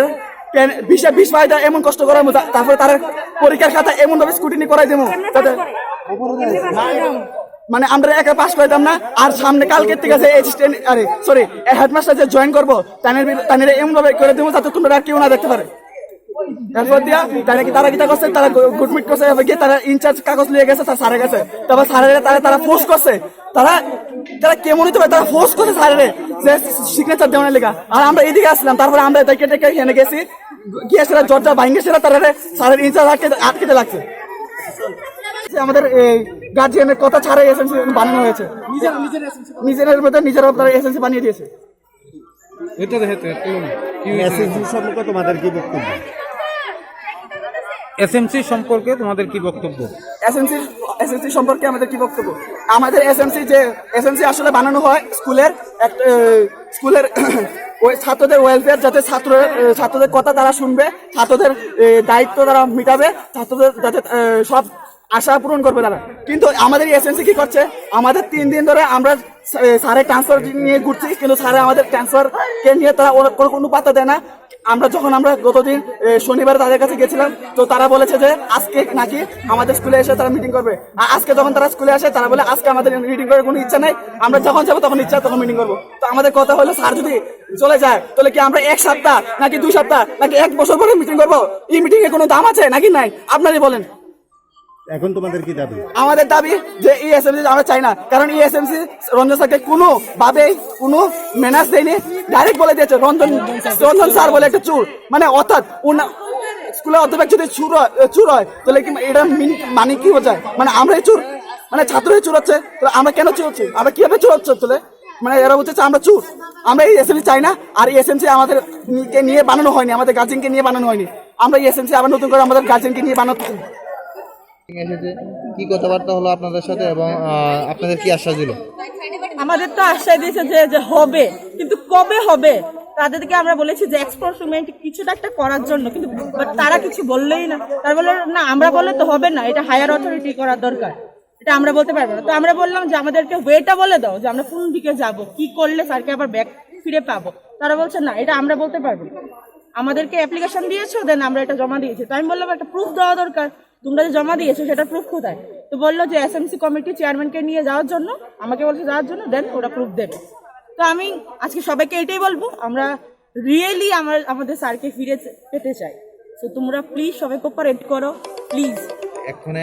20 ফায়দা এমন কষ্ট করার মতো, তারপরে তারা পরীক্ষার খাতা এমন ভাবে স্কুটিনি করাই দেবো মানে আমরা একা পাস করতাম না। আর সামনে কালকের থেকে আছে হেডমাস্টার যে জয়েন করবো তাদের এমন ভাবে করে দেবো যাতে তোমরা কেউ না দেখতে পারে। এরপর দিয়া তারা কিতা করছে, তারা গুডমিট করছে, তারা ইনচার্জ কাগজ লিয়ে গেছে তার স্যারের কাছে। তারপর স্যারের তারা ফোর্স করছে, তারা কেমন হইতে পারে, তারা ফোর্স করছে স্যারের যে সিগনেচার দেওয়ার লেগা। আর আমরা এদিকে আসলাম, তারপরে আমরা এখানে গেছি, গিয়েছিল জর্জা ভাঙ্গেছিল, তারা স্যারের ইনচার্জ আটকেতে লাগছে। আমাদের এই গার্জিয়ানের কথা ছাড়াই এসএনসি বানানো হয়েছে, নিজের মধ্যে নিজের এসএনসি বানিয়ে দিয়েছে। এসএমসি সম্পর্কে তোমাদের কি বক্তব্য? এসএমসি সম্পর্কে আমাদের কি বক্তব্য? আমাদের এসএমসি আসলে বানানো হয় স্কুলের ওই ছাত্রদের ওয়েলফেয়ার, যাতে ছাত্রদের কথা তারা শুনবে, ছাত্রদের দায়িত্ব তারা মিটাবে, ছাত্রদের যাতে সব আশা পূরণ করবে তারা। কিন্তু আমাদের এসএমসি কি করছে, আমাদের 3 দিন ধরে আমরা স্যারের ট্রান্সফার নিয়ে ঘুরছি, কিন্তু স্যারে আমাদের ট্রান্সফারকে নিয়ে তারা কোনো পাত্তা দেয় না। আমরা গতদিন শনিবার তাদের কাছে গেছিলাম, তো তারা বলেছে যে আজকে নাকি আমাদের স্কুলে এসে তারা মিটিং করবে। আর আজকে যখন তারা স্কুলে আসে তারা বলে আজকে আমাদের মিটিং করার কোনো ইচ্ছা নাই, আমরা যখন যাবো তখন ইচ্ছা তখন মিটিং করবো। তো আমাদের কথা হলো স্যার যদি চলে যায় তাহলে কি আমরা 1 সপ্তাহ নাকি 2 সপ্তাহ নাকি 1 বছর পরে মিটিং করবো? এই মিটিং এর কোনো দাম আছে নাকি নাই আপনারই বলেন। এখন তোমাদের কি দাবি? আমাদের দাবি যে এই এসএমসি আমরা চাই না, কারণ এই এসএমসি রঞ্জন স্যারকে কোনো ভাবে কোনো মেনাস দেয়নি, ডাইরেক্ট বলে দিয়েছে রঞ্জন স্যার বলে একটা চুর, মানে অর্থাৎ স্কুলের অধ্যাপক যদি চুর হয় তাহলে কি এটা মানে কি বোঝায়? মানে আমরা চুর, মানে ছাত্রই চুর হচ্ছে, আমরা কেন চুর হচ্ছি, আমরা কিভাবে চুর হচ্ছে? তাহলে মানে এরা বলছে আমরা চুর। আমরা এই এসএমসি চাই না, আর এই এসএমসি আমাদের নিয়ে বানানো হয়নি, আমাদের গার্জেনকে নিয়ে বানানো হয়নি। আমরা এই এসএমসি আবার নতুন করে আমাদের গার্জেনকে নিয়ে বানাতে কি কথাবার্তা হলো আপনাদের সাথে এবং আপনাদের কি আশ্বাস দিল? আমাদের তো আশ্বাস দিয়েছে যে হবে, কিন্তু কবে হবে তাদেরকে আমরা বলেছি যে এক্সপেরিমেন্ট কিছুটা একটা করার জন্য, কিন্তু তারা কিছু বললেই না। তারা বললো না, আমরা বললে তো হবে না, এটা হায়ার অথরিটি করার দরকার, এটা আমরা বলতে পারবো না। তো আমরা বললাম যে আমাদেরকে ওয়েটা বলে দাও যে আমরা কোন দিকে যাব, কি করলে স্যারকে আবার ব্যাক ফিরে পাবো। তারা বলছে না, এটা আমরা বলতে পারবো না, আমাদেরকে অ্যাপ্লিকেশন দিয়েছো, দেন আমরা এটা জমা দিয়েছি। তো আমি বললাম একটা প্রুফ দেওয়া দরকার, তোমরা যে জমা দিয়েছো সেটা প্রুফ কোথায়? তো বললো যে এসএমসি কমিটি চেয়ারম্যানকে নিয়ে যাওয়ার জন্য, আমাকে বলছে যাওয়ার জন্য, দেন ওরা প্রুফ দেবে। তো আমি আজকে সবাইকে এটাই বলবো, আমরা রিয়েলি আমাদের স্যারকে ফিরে পেতে চাই। তো তোমরা প্লিজ সবাই কোঅপারেট করো প্লিজ। এখন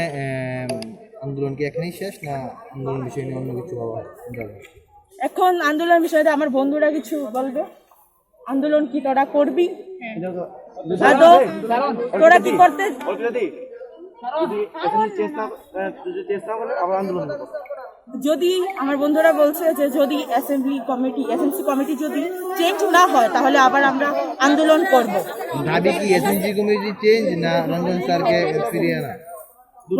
আন্দোলন কি এখানেই শেষ, না আন্দোলন বিষয় নিয়ে অন্য কিছু হওয়া যাবে? এখন আন্দোলন বিষয়ে আমার বন্ধুরা কিছু বলবে। আন্দোলন কি তোরা করবি? তোরা কি করতে যদি আমার বন্ধুরা বলছে যে যদি এসএমসি কমিটি যদি চেঞ্জ না হয় তাহলে আবার আমরা আন্দোলন করব। দাবি কি এসএমসি কমিটি চেঞ্জ না রঞ্জন স্যারকে ফিরিয়ে আনা?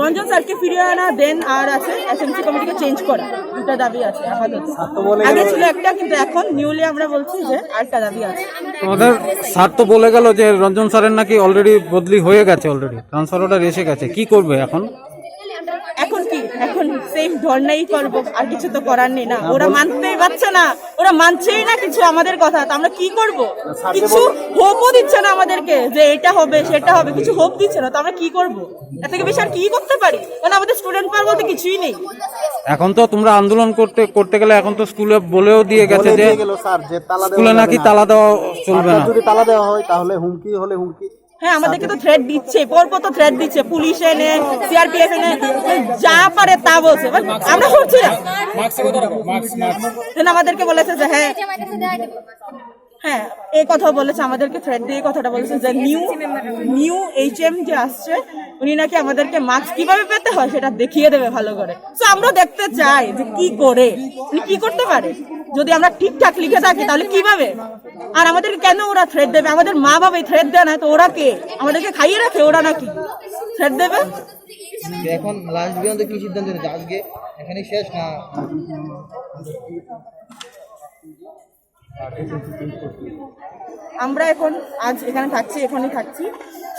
রঞ্জন স্যারকে ফিরিয়ে আনা, দেন আর আছে এসএমসি কমিটিকে চেঞ্জ করা, দুটা দাবি আছে আপাতত। আগে ছিল একটা, কিন্তু এখন নিউলি আমরা বলছি যে আরেকটা দাবি আছে। তোমাদের স্যার তো বলে গেল যে রঞ্জন স্যারের নাকি অলরেডি বদলি হয়ে গেছে, অলরেডি ট্রান্সফার অর্ডার এসে গেছে, কি করবে এখন? এখন কি এখন সেম ধর্নাই করবো, আর কিছু তো করার নেই না। ওরা মানতেই পারছে না, ওরা মানছেই না কিছু আমাদের কথা, তো আমরা কি করব? কিছু হোপও দিচ্ছে না আমাদেরকে যে এটা হবে সেটা হবে, কিছু হোপ দিচ্ছে না, তো আমরা কি করব? এর থেকে বেশি আর কি করতে পারি? কারণ আমাদের স্টুডেন্ট পাওয়ার বলতে কিছুই নেই। এখন তো তোমরা আন্দোলন করতে গেলে এখন তো স্কুলে বলেও দিয়ে গেছে যে স্কুলে নাকি তালা দেওয়া চলবে না। যদি তালা দেওয়া হয় তাহলে হুমকি হলে হুমকি। হ্যাঁ, আমাদেরকে তো থ্রেট দিচ্ছে, পরপর তো থ্রেট দিচ্ছে, পুলিশ এনে সিআরপিএফ এনে যা পারে তা বলছে, আমরা করছি না। আমাদেরকে বলেছে যে হ্যাঁ এই কথা বলেছে, আমাদেরকে থ্রেট দিয়ে কথাটা বলেছে যে নিউ এইচএম যে আসছে উনি নাকি আমাদেরকে মাস্ক কিভাবে পেতে হয় সেটা দেখিয়ে দেবে ভালো করে। তো আমরা দেখতে চাই যে কি করে উনি কি করতে পারে। যদি আমরা ঠিকঠাক লিখে থাকি তাহলে কিভাবে, আর আমাদেরকে কেন ওরা থ্রেট দেবে? আমাদের মা বাবাই থ্রেট দেয় না, তো ওরা কে? আমাদেরকে খাইয়ে রাখে, ওরা নাকি থ্রেট দেবে? এখন লাস্ট পর্যন্ত কি সিদ্ধান্ত নিতে আজকে এখানে শেষ না? আমরা এখন আজ এখানে থাকছি, এখানেই থাকছি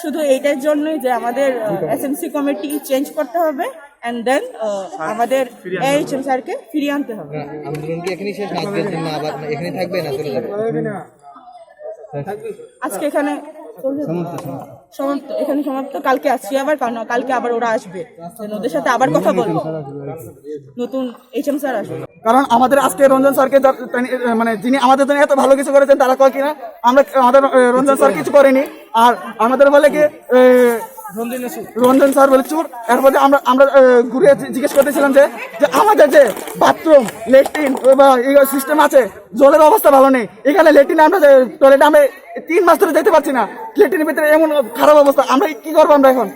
শুধু এইটার জন্যই যে আমাদের এসএমসি কমিটি চেঞ্জ করতে হবে এন্ড দেন আমাদের এইচএম স্যারকে ফিরিয়ে আনতে হবে। আন্দোলন কি এখানেই শেষ না? আজকের দিন না আবার এখানে থাকবে না চলে যাবে? আজকে এখানে সমাপ্ত, এখানে সমাপ্ত। কালকে আসছি আবার, কারণ কালকে আবার ওরা আসবে, ওদের সাথে আবার কথা বলবো, নতুন এইচএম স্যার আসবে। কারণ আমাদের আজকে রঞ্জন স্যারকে মানে যিনি আমাদের জন্য এত ভালো কিছু করেছেন তারা কয় কিনা আমাদের রঞ্জন স্যার কিছু করেনি, আর আমাদের বলে কি রঞ্জন স্যার বলে চুর। এরপরে আমরা ঘুরে জিজ্ঞেস করতেছিলাম যে আমাদের যে বাথরুম ল্যাট্রিন বা সিস্টেম আছে, জলের অবস্থা ভালো নেই। এখানে ল্যাট্রিনে আমরা টয়লেটে আমরা 3 মাস ধরে যেতে পারছি না, ল্যাট্রিনের ভিতরে এমন খারাপ অবস্থা, আমরা কি করবো? আমরা এখন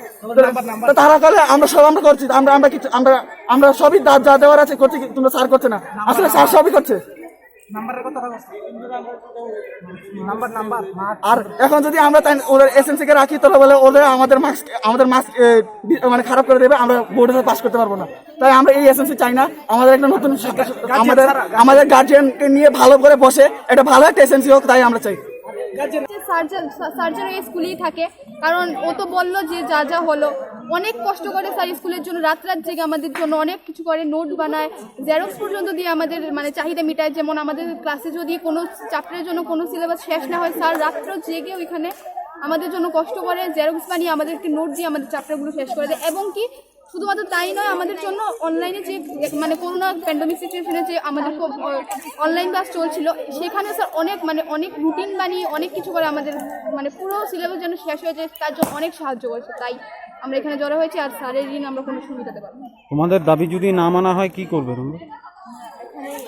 তারা কলে আমরা সব আমরা করছি, আমরা সবই যা দেওয়ার আছে করছি, তোমরা স্যার করছে না। আসলে স্যার সবই করছে। আর এখন যদি আমরা ওদের এসএমসি কে রাখি তাহলে বলে ওদের আমাদের মার্কস মানে খারাপ করে দেবে, আমরা বোর্ডে পাস করতে পারবো না। তাই আমরা এই এসএমসি চাই না। আমাদের একটা নতুন আমাদের গার্জিয়ানকে নিয়ে ভালো করে বসে একটা ভালো একটা এসএমসি হোক, তাই আমরা চাই। সার্জন এই স্কুলেই থাকে, কারণ ও তো বললো যে যা যা হলো অনেক কষ্ট করে স্যার স্কুলের জন্য রাত জেগে আমাদের জন্য অনেক কিছু করে, নোট বানায়, জেরক্স পর্যন্ত দিয়ে আমাদের মানে চাহিদা মিটায়। যেমন আমাদের ক্লাসে যদি কোনো চ্যাপ্টারের জন্য কোনো সিলেবাস শেষ না হয়, স্যার রাত্র জেগে ওইখানে আমাদের জন্য কষ্ট করে জেরক্স বানিয়ে আমাদেরকে নোট দিয়ে আমাদের চ্যাপ্টারগুলো শেষ করে দেয়। এবং কি শুধুমাত্র তাই নয়, আমাদের জন্য অনলাইনে যে মানে করোনা প্যান্ডামিক সিচুয়েশনে যে আমাদের অনলাইন ক্লাস চলছিল, সেখানে স্যার অনেক রুটিন বানিয়ে অনেক কিছু করে আমাদের মানে পুরো সিলেবাস যেন শেষ হয়ে যায়, তার জন্য অনেক সাহায্য করেছে। তাই আমরা এখানে জড়ো হয়েছি, আর স্যারের ঋণ আমরা কোনো সুবিধাতে পারবো না। তোমাদের দাবি যদি না মানা হয় কি করবে তোমরা?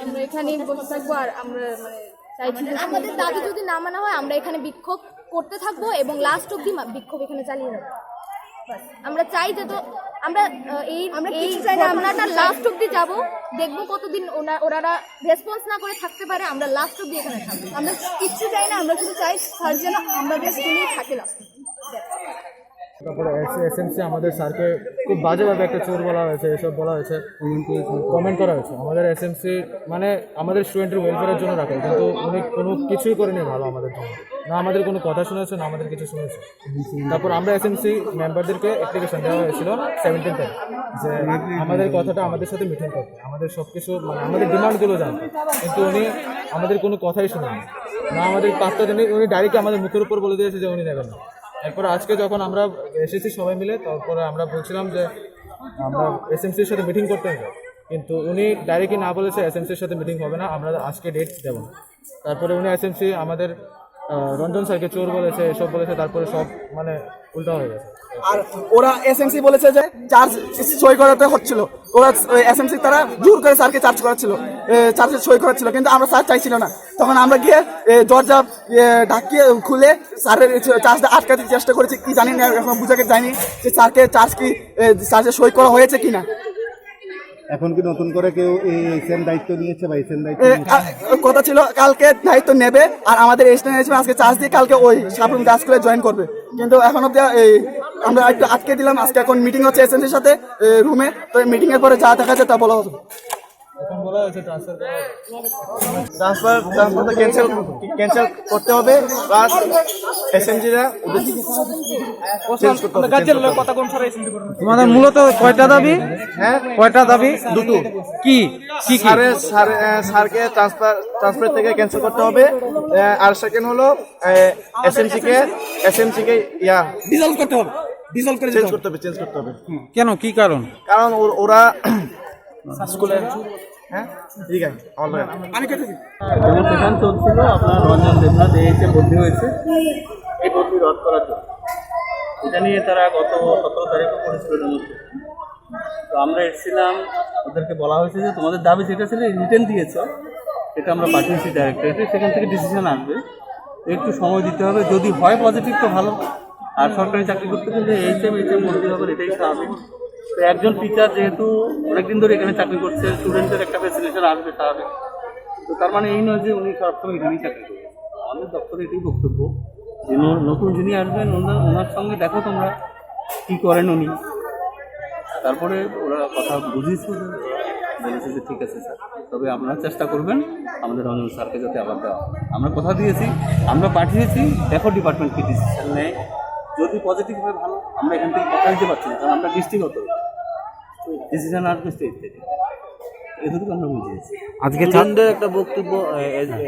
আমরা এখানে বসে থাকবো, আর আমরা মানে চাইছি আমাদের দাবি যদি না মানা হয় আমরা এখানে বিক্ষোভ করতে থাকবো এবং লাস্ট অবধি বিক্ষোভ এখানে চালিয়ে যাবো। আমরা চাই যে তো আমরা লাস্ট অবধি যাবো, দেখবো কতদিন ওনারা রেসপন্স না করে থাকতে পারে। আমরা লাস্ট অবধি এখানে থাকবো, আমরা কিচ্ছু চাই না, আমরা শুধু চাই স্যার যেন আমাদের স্কুলেই থাকে লাস্ট। তারপরে এসএমসি আমাদের স্যারকে খুব বাজেভাবে একটা চোর বলা হয়েছে, এসব বলা হয়েছে, কমেন্ট করা হয়েছে। আমাদের এসএমসি মানে আমাদের স্টুডেন্টের ওয়েলফেয়ারের জন্য রাখে, কিন্তু উনি কোনো কিছুই করেনি ভালো আমাদের জন্য, না আমাদের কোনো কথা শুনেছে না আমাদের কিছু শুনেছে। তারপর আমরা এসএমসি মেম্বারদেরকে অ্যাপ্লিকেশন দেওয়া হয়েছিল 17 তারিখ যে আমাদের কথাটা আমাদের সাথে মিটিং করতে, আমাদের সব কিছু মানে আমাদের ডিমান্ডগুলো জানতে, কিন্তু উনি আমাদের কোনো কথাই শুনেনি না, আমাদের পাত্তা দেননি। উনি ডাইরেক্ট আমাদের মুখের উপর বলে দিয়েছে যে উনি নেবেন না। এরপর আজকে যখন আমরা এসেছি সবাই মিলে, তারপরে আমরা বলছিলাম যে আমরা এসএমসির সাথে মিটিং করতে হবে, কিন্তু উনি ডাইরেক্টলি না বলেছে এসএমসির সাথে মিটিং হবে না, আমরা আজকে ডেট দেবো। তারপরে উনি এসএমসি আমাদের রঞ্জন স্যারকে চোর বলেছে, এসব বলেছে, তারপরে সব মানে উল্টা হয়ে গেছে। আর ওরা এসএমসি বলেছে যে চার্জ সই করাতে হচ্ছিল, ওরা এসএমসি তারা জোর করে স্যারকে চার্জ করাচ্ছিল, চার্জে সই করাচ্ছিল, কিন্তু আমরা স্যার চাইছিল না। তখন আমরা গিয়ে দরজা ঢাকিয়ে খুলে স্যারের চার্জটা আটকাতে চেষ্টা করেছি, কি জানি না, এখন বুঝাকে জানি যে স্যারকে চার্জে সই করা হয়েছে কিনা। এখন কি নতুন করে কেউ এই সেম দায়িত্ব নিয়েছে বা এই সেম দায়িত্ব কথা ছিল কালকে দায়িত্ব নেবে, আর আমাদের আজকে চার্জ দিয়ে কালকে ওই সাবরুম গাছ করে জয়েন করবে, কিন্তু এখন অব্দি আমরা একটু আটকে দিলাম। আজকে এখন মিটিং হচ্ছে এসএমসির সাথে রুমে, তো মিটিং এর পরে যা দেখা যায় তা বলা হবে। এখন বলা হয়েছে ট্রান্সফার করা হবে। ট্রান্সফারটা ক্যান্সেল করতে হবে, প্লাস এসএমজিরা তোমাদের মূলত কয়টা দাবি? হ্যাঁ, কয়টা দাবি? দুটো। কি কি কি? স্যারকে ট্রান্সফার থেকে ক্যান্সেল করতে হবে, আর সেকেন্ড হলো এসএমসি কে ডিজলভ করতে হবে, ডিজলভ করে চেঞ্জ করতে হবে। কেন, কি কারণ? কারণ ওরা স্কুলে হ্যাঁ ঠিক আছে আমার সেখান চলছিল আপনার রঞ্জন দেবনাথ এসে বদলি হয়েছে, এই বদলি রদ করার জন্য। এটা নিয়ে তারা গত 17 তারিখও করেছিল মধ্যে। তো আমরা এসেছিলাম, ওদেরকে বলা হয়েছে যে তোমাদের দাবি যেটা ছিল রিটেন দিয়েছে, সেটা আমরা পাঠিয়েছি ডাইরেক্টরেটে, সেখান থেকে ডিসিশন আসবে, একটু সময় দিতে হবে। যদি হয় পজিটিভ তো ভালো, আর সরকারি চাকরি করতে গেলে এইচএম বদলি হবে, এটাই স্বাভাবিক। তো একজন টিচার যেহেতু অনেকদিন ধরে এখানে চাকরি করছে, স্টুডেন্টদের একটা ফ্যাসিলিটেশন আসবে স্বাভাবিক। তো তার মানে এই নয় যে উনি সবসময় এখানেই চাকরি করবেন। আমাদের দপ্তরে এটাই বক্তব্য যে নতুন যিনি আসবেন ওনার সঙ্গে দেখো তোমরা কী করেন উনি। তারপরে ওরা কথা বুঝিয়েছে, বলেছে যে ঠিক আছে স্যার, তবে আপনারা চেষ্টা করবেন আমাদের রঞ্জন স্যারকে যাতে আবার দেওয়া। আমরা কথা দিয়েছি, আমরা পাঠিয়েছি, দেখো ডিপার্টমেন্ট কি ডিসিশন নেয়। যদি পজিটিভ হয় ভালো, আমরা এখান থেকে কথা দিতে পারছি না, কারণ আমরা ডিস্ট্রিক্টগত ডিসিশন আসবে স্টেট থেকে, এটুকু আমরা বুঝিয়েছি। আজকে ছাত্রদের একটা বক্তব্য,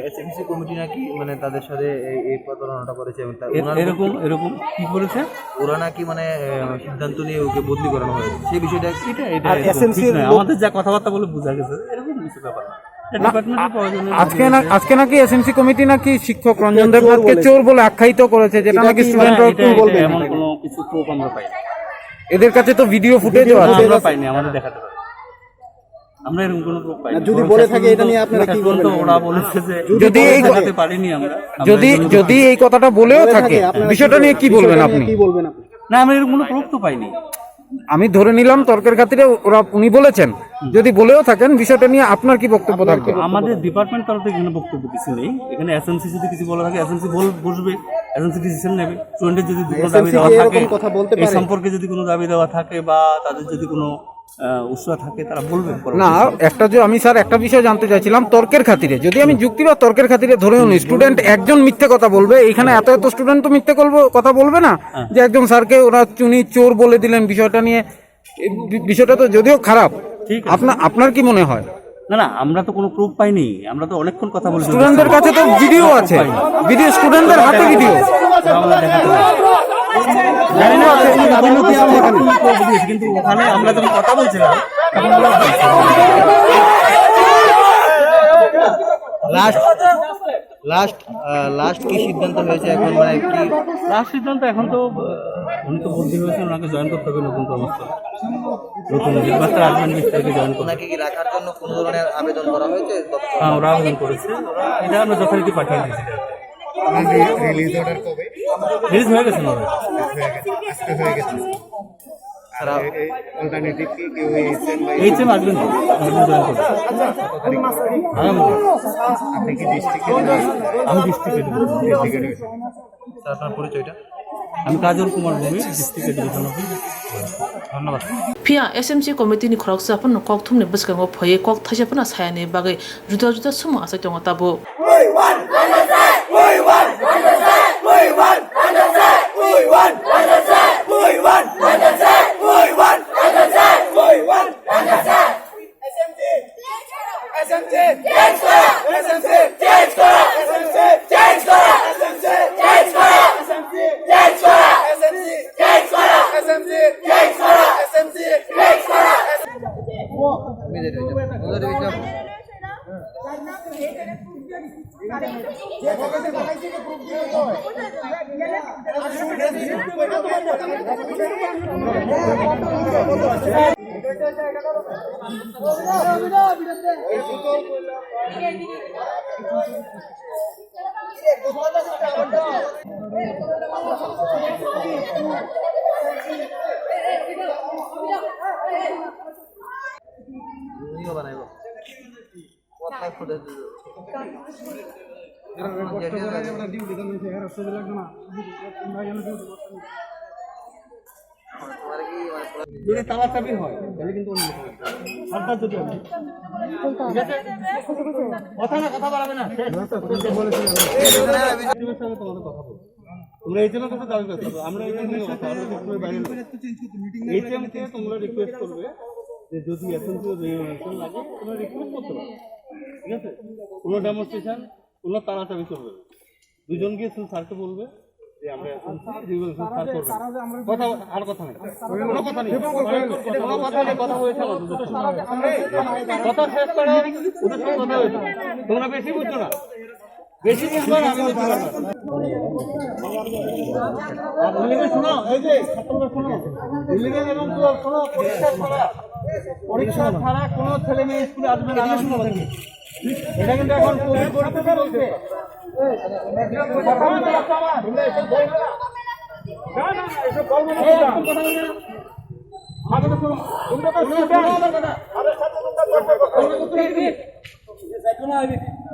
এসএমসি কমিটি নাকি মানে তাদের সাথে এই প্রতারণাটা করেছে, এরকম কি বলেছে ওরা নাকি মানে সিদ্ধান্ত নিয়ে ওকে বদলি করানো হয়েছে, সেই বিষয়টা এটা আমাদের যা কথাবার্তা বলে বোঝা গেছে, এরকম কিছু ব্যাপার না। আজকে নাকি এসএমসি কমিটি নাকি শিক্ষক রঞ্জন দেবনাথকে চোর বলে আখ্যায়িত করেছে, যেটা নাকি স্টুডেন্টরা বলবে। এমন কোনো কিছু প্রুফ আমরা পাইনি, এদের কাছে তো ভিডিও ফুটেজও আছে, আমরা পাইনি, আমাদের দেখাতে পারি। আমরা এরকম কোনো প্রুফ পাইনি। যদি বলে থাকে এটা নিয়ে আপনারা কি বলবেন? ওরা বলেছে যে যদি এই দেখাতে পারিনি আমরা। যদি এই কথাটা বলেও থাকে, বিষয়টা নিয়ে কি বলবেন আপনি? না, আমরা এরকম কোনো প্রুফ তো পাইনি। আমি ধরে নিলাম তর্কের খাতিরে উনি বলেছেন, যদি বলেও থাকেন বিষয়টা নিয়ে আপনার কি বক্তব্য থাকবে? আমাদের ডিপার্টমেন্ট তরফ থেকে এখানে বক্তব্য কিছু নেই। এখানে এসএমসি যদি কিছু বলে থাকে, এসএমসি বসবে, এসএমসি ডিসিশন নেবে। স্টুডেন্টের যদি কোনো দাবি দেওয়া থাকে, এই সম্পর্কে যদি কোনো দাবি দেওয়া থাকে বা তাদের যদি কোনো উৎসাহ থাকে, তারা বলবে। না, আমি স্যার একটা বিষয় জানতে চাইছিলাম, তর্কের খাতিরে যদি আমি যুক্তি বা তর্কের খাতিরে ধরেও নিই, স্টুডেন্ট একজন মিথ্যে কথা বলবে, এখানে এত স্টুডেন্ট তো মিথ্যে কথা বলবে না যে একজন স্যারকে ওরা চোর বলে দিলেন। বিষয়টা তো যদিও খারাপ, আপনার কি মনে হয়? না, আমরা তো কোনো প্রুফ পাইনি, আমরা তো অনেকক্ষণ কথা বলছি। স্টুডেন্টদের কাছে তো ভিডিও আছে, স্টুডেন্টদের হাতে ভিডিও। কিন্তু ওখানে আমরা যখন কথা বলছিলাম, লাস্ট কি সিদ্ধান্ত হয়েছে এখন, মানে কি লাস্ট সিদ্ধান্ত? এখন তো উনি তো বদলি হয়েছে, ওনাকে জয়েন করতে হবে নতুন কর্মস্থলে, নতুন হেডমাস্টার আসবেন, 20 তারিখে জয়েন করবেন। ওনাকে কি রাখার জন্য কোনো ধরনের আবেদন করা হয়েছে? হ্যাঁ, ওরা আবেদন করেছে, এটা আমরা যথারীতি পাঠিয়ে দিয়েছি। রিলিজ অর্ডার কবে? রিলিজ হয়ে গেছে না? আজকে হয়ে গেছে। আর অল্টারনেটিভ কি কেউ এইচএম আসবেন তো, জয়েন করবেন। আপনি কি ডিস্ট্রিক্টে? আমি ডিস্ট্রিক্ট স্যার আপনার পরিচয়টা? আমি কাজল কুমার ভূমি, ডিস্ট্রিক্ট এডুকেশন অফিস। ধন্যবাদ। फिया एसएमसी कमिटी नि खरक साफन कोक्थुम ने बसकांगो फये कोक थाजाफना सायाने बागै जुदा जुदा सुम आसा दङ ताबो যদি তালা চাবি হয় তাহলে কিন্তু অন্য সরকার যদি কথা না কথা বলাবে না তোমাদের কথা বলবো তোমরা এই জন্য তো দাবি করছো আমরা এই জন্য এইচএমকে তোমরা রিকোয়েস্ট করবে যে যদি এসএমসি রেগুলেশন লাগে তোমরা রিকোয়েস্ট করতে পারো ঠিক আছে কোনো ডেমনস্ট্রেশন কোনো তালা চাবি চলবে দুজন গিয়ে স্যারকে বলবে যে আমরা রেগুলেশন স্যার করব কথা আর কথা নেই কোনো কথা নেই কোনো কথা নেই কথা হয়েছে কথা শেষ করো ওদের সাথে কথা হয়েছে তোমরা বেশি বুঝছো না বেশি বুঝবো না আমি বুঝতে পারবো আর ইলিগাল শোনো এই যে ছাত্ররা শোনো ইলিগাল এবং শোনো পরীক্ষা ছাড়া কোনো ছেলে মেয়ে স্কুলে আসবে না শোনো এটা কিন্তু এখন কোভিড পরিস্থিতি চলছে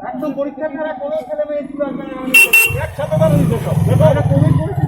একদম পরীক্ষা ছাড়া কোনো ছেলে মেয়ে স্কুলে আসবে না একসাথে বলো নিতে সব কোভিড পরিস্থিতি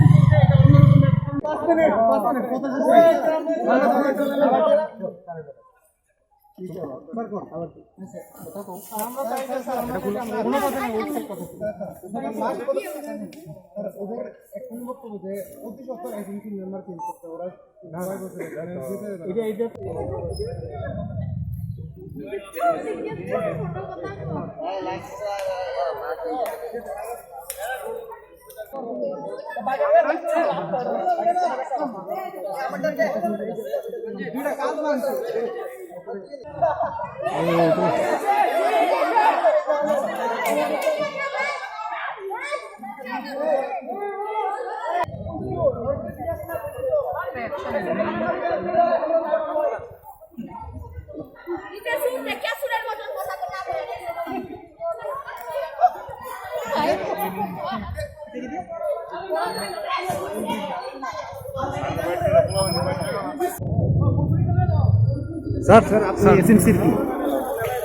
স্যার স্যার আপনি এসএমসির কি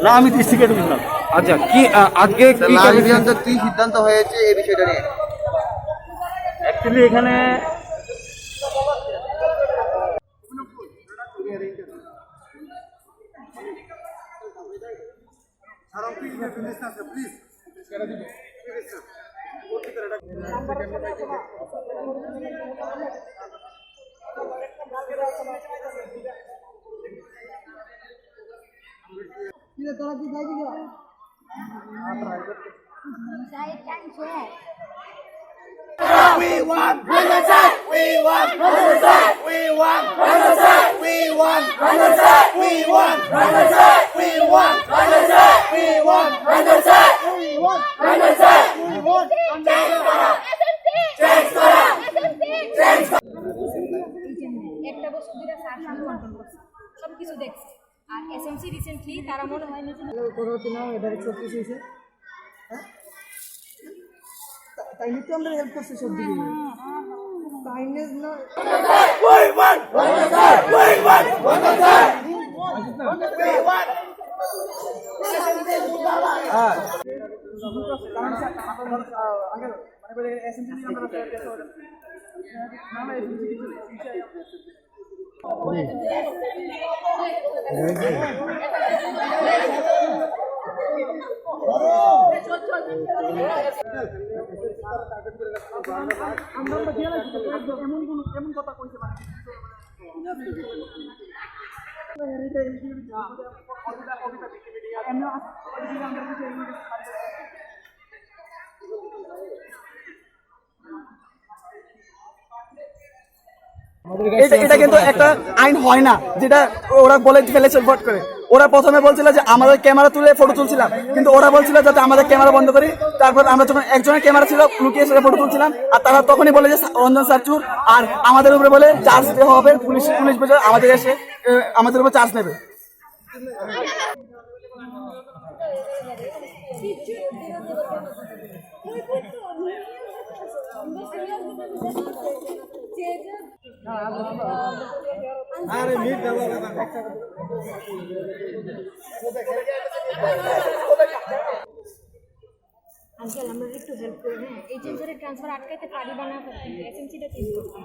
না আমি ডিস্ট্রিক্ট অফিসার আচ্ছা কি আজকে কি সিদ্ধান্ত হয়েছে এই বিষয়টা নিয়ে অ্যাকচুয়ালি এখানে একটা বছর ধরে স্যার সামনে কন্ট্রোল করছে সবকিছু দেখছে আর এসএমসি রিসেন্টলি তারা মনে হয় নিজে পরবর্তী নাও এটা সব কিছু হয়েছে তাই নিতে আমরা হেল্প করছি সব দিকে কাইন্ডনেস না এমন কথা কইছে মানে এটা কিন্তু একটা আইন হয় না যেটা ওরা বলে ফেলেছে ভোট করে ওরা প্রথমে বলছিল যে আমাদের ক্যামেরা তুলে ফটো তুলছিলাম কিন্তু ওরা বলছিল যাতে আমাদের ক্যামেরা বন্ধ করি তারপর আমরা যখন একজনের ক্যামেরা ছিল লুকিয়ে সেটা ফটো তুলছিলাম আর তারা তখনই বলে যে রঞ্জন স্যার চুর আর আমাদের উপরে বলে চার্জ দেওয়া হবে পুলিশ বলে আমাদের এসে আমাদের উপর চার্জ নেবে আরে মিট দাও আঙ্কেল আমরা একটু হেল্প করি হ্যাঁ এই যে ট্রান্সফার আটকাইতে পারি বা না পারি এসএমসিটা চেঞ্জ করতে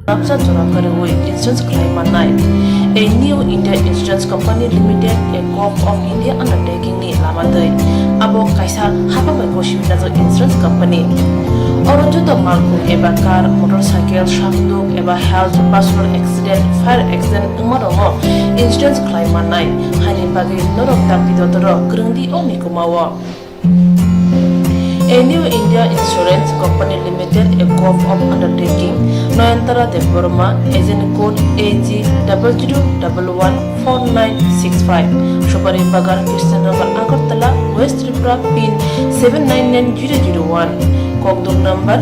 Rapsa Jonakare Way Insurance Claim Manai. A new India Insurance Company Limited, a Corp of India undertaking ni Lamadai. Abo Kaisa Hapa Boshi Nazo Insurance Company. Orojo to Malku Eba car, motorcycle, shafto, Eba health, personal accident, fire accident, Umaromo, Insurance Claim Manai. Hani Bagi Norok Tapidotoro, Grundi Onikumawa. A new India Insurance Company Limited, a Corp of undertaking, Noyantara de Burma, agent code AG 00114965, Shobari Bagar, Christianagar Agartala, West Tripura, pin 799001, Koktwma number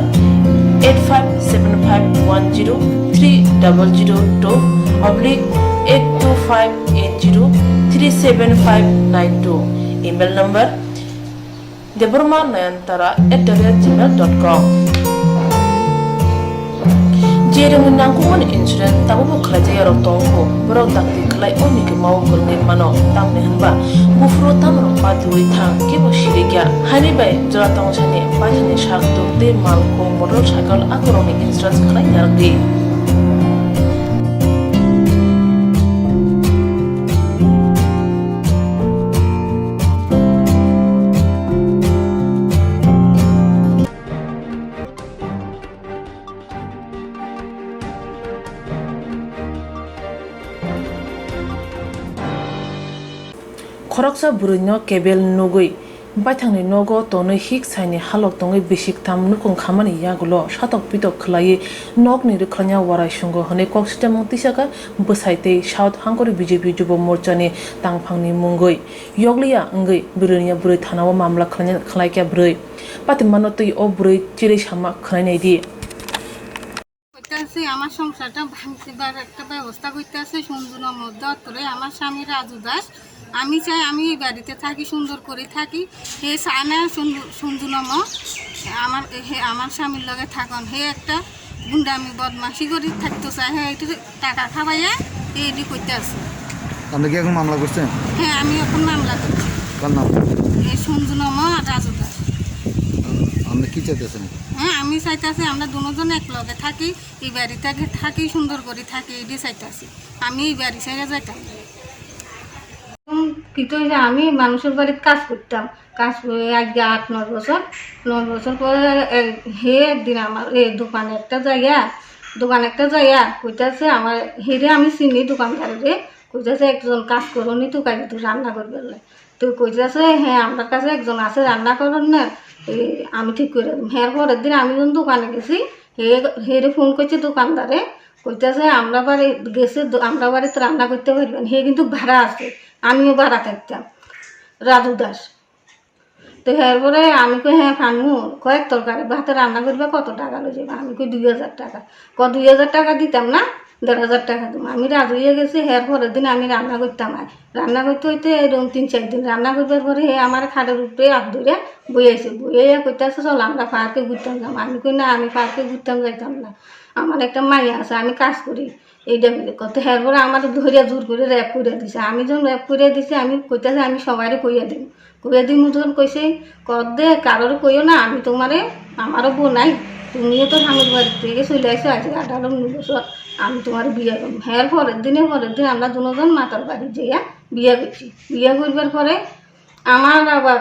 857510-82580-37592, email number deburmanayantara@gmail.com. Jering nangkuman insurance tabu kerja rok tongko berok takti kelai oni ke mau kerni mano tam nehanba bufro tam rok patuwi thang kibo shirikya hani bai jora tong chani pachani shakto te malko motorcycle akoroni insurance kelai yardi. Khoroksa burino kebel nogoi baithangni nogo tonoi hik saini halok tongai bisik tam nukung khamani yagulo shatok pitok khlai nokni rikhranya warai sungo hone kok system tisaka bsaite south hangkori BJP jubo morchani tangphangni mungoi yogliya ngai buriniya buroi thanawa mamla khlai kya buroi patimano tui o buroi chiri sama khlainai di আমার সংসারটা ভাঙছিবার একটা ব্যবস্থা করতে আছে সুন্দরের মধ্যে অতরে আমার স্বামী রাজু দাস আমি চাই আমি এই বাড়িতে থাকি সুন্দর করে থাকি হে চায় না সুন্দরম আমার স্বামীর লগে থাকুন হে একটা গুন্ডামি বদমাশি করে থাকতে চায় হ্যাঁ একটু টাকা খাওয়াইয়া এডি করতে আছে। আপনি কি এখন মামলা করছেন? হ্যাঁ আমি এখন মামলা করছি। কার নাম? এই সুন্দরম আর রাজু দাস। আপনি কি চাইতেছেন? হ্যাঁ আমি চাইতেছি আমরা দুজন এক লগে থাকি এই বাড়িতে থাকি সুন্দর করে থাকি এটি চাইতেছি আমি এই বাড়ি ছেড়ে যাইতাম কিন্তু আমি মানুষের বাড়িতে কাজ করতাম কাজ করে আজকে 8-9 বছর 9 বছর পরে হে একদিন আমার এই দোকানে একটা জায়গা কইতাছে আমার হেরে আমি চিনি দোকানদারে কইতাছে একজন কাজ করনি তো কাজ তো রান্না করবে তো কইতাছে হ্যাঁ আমার কাছে একজন আছে রান্না করেন না আমি ঠিক করে দিই হ্যাঁ পরের দিন আমি যখন দোকানে গেছি হেরে ফোন করছে দোকানদারে কইতাছে আমরা বাড়িতে রান্না করতে পারবেন হে কিন্তু ভাড়া আছে আমিও ভাড়া থাকতাম রাজু দাস তো হ্যাঁ পরে আমি কই হ্যাঁ ফানমু কয়েক তরকারি ভাতে রান্না করবে কত টাকা লয়ে যাবে আমি কই 2000 টাকা 2000 টাকা দিতাম না 1500 টাকা দিতাম আমি রাজু হয়ে গেছি হ্যাঁ পরের দিন আমি রান্না করতাম রান্না করতে হইতে এরকম 3-4 দিন রান্না করবার পরে হে আমার খাটের উপরে হাত ধরে বইয়াছে বইয়া কইতাছে চল আমরা পার্কে ঘুরতাম যাম আমি কই না আমি পার্কে ঘুরতাম যাইতাম না আমার একটা মাইয়া আছে আমি কাজ করি এইটা মিলে কত হ্যাঁ পরে আমার ধরিয়া জোর করে র্যাপ করে দিছে আমি যখন র্যাপ করে দিছি আমি কইতাছে আমি সবাইরে কইয়া দিই যখন কইছে কত দে কারোর কইও না আমি তোমারে আমারও বউ নাই তুমিও তো স্বামীর বাড়ি থেকে চলে আসো আজকে 18-19 বছর আমি তোমার বিয়ে করবো হ্যাঁ পরের দিন আমরা দুজন মাতার বাড়ি যাইয়া বিয়ে করছি বিয়ে করবার পরে আমার আবার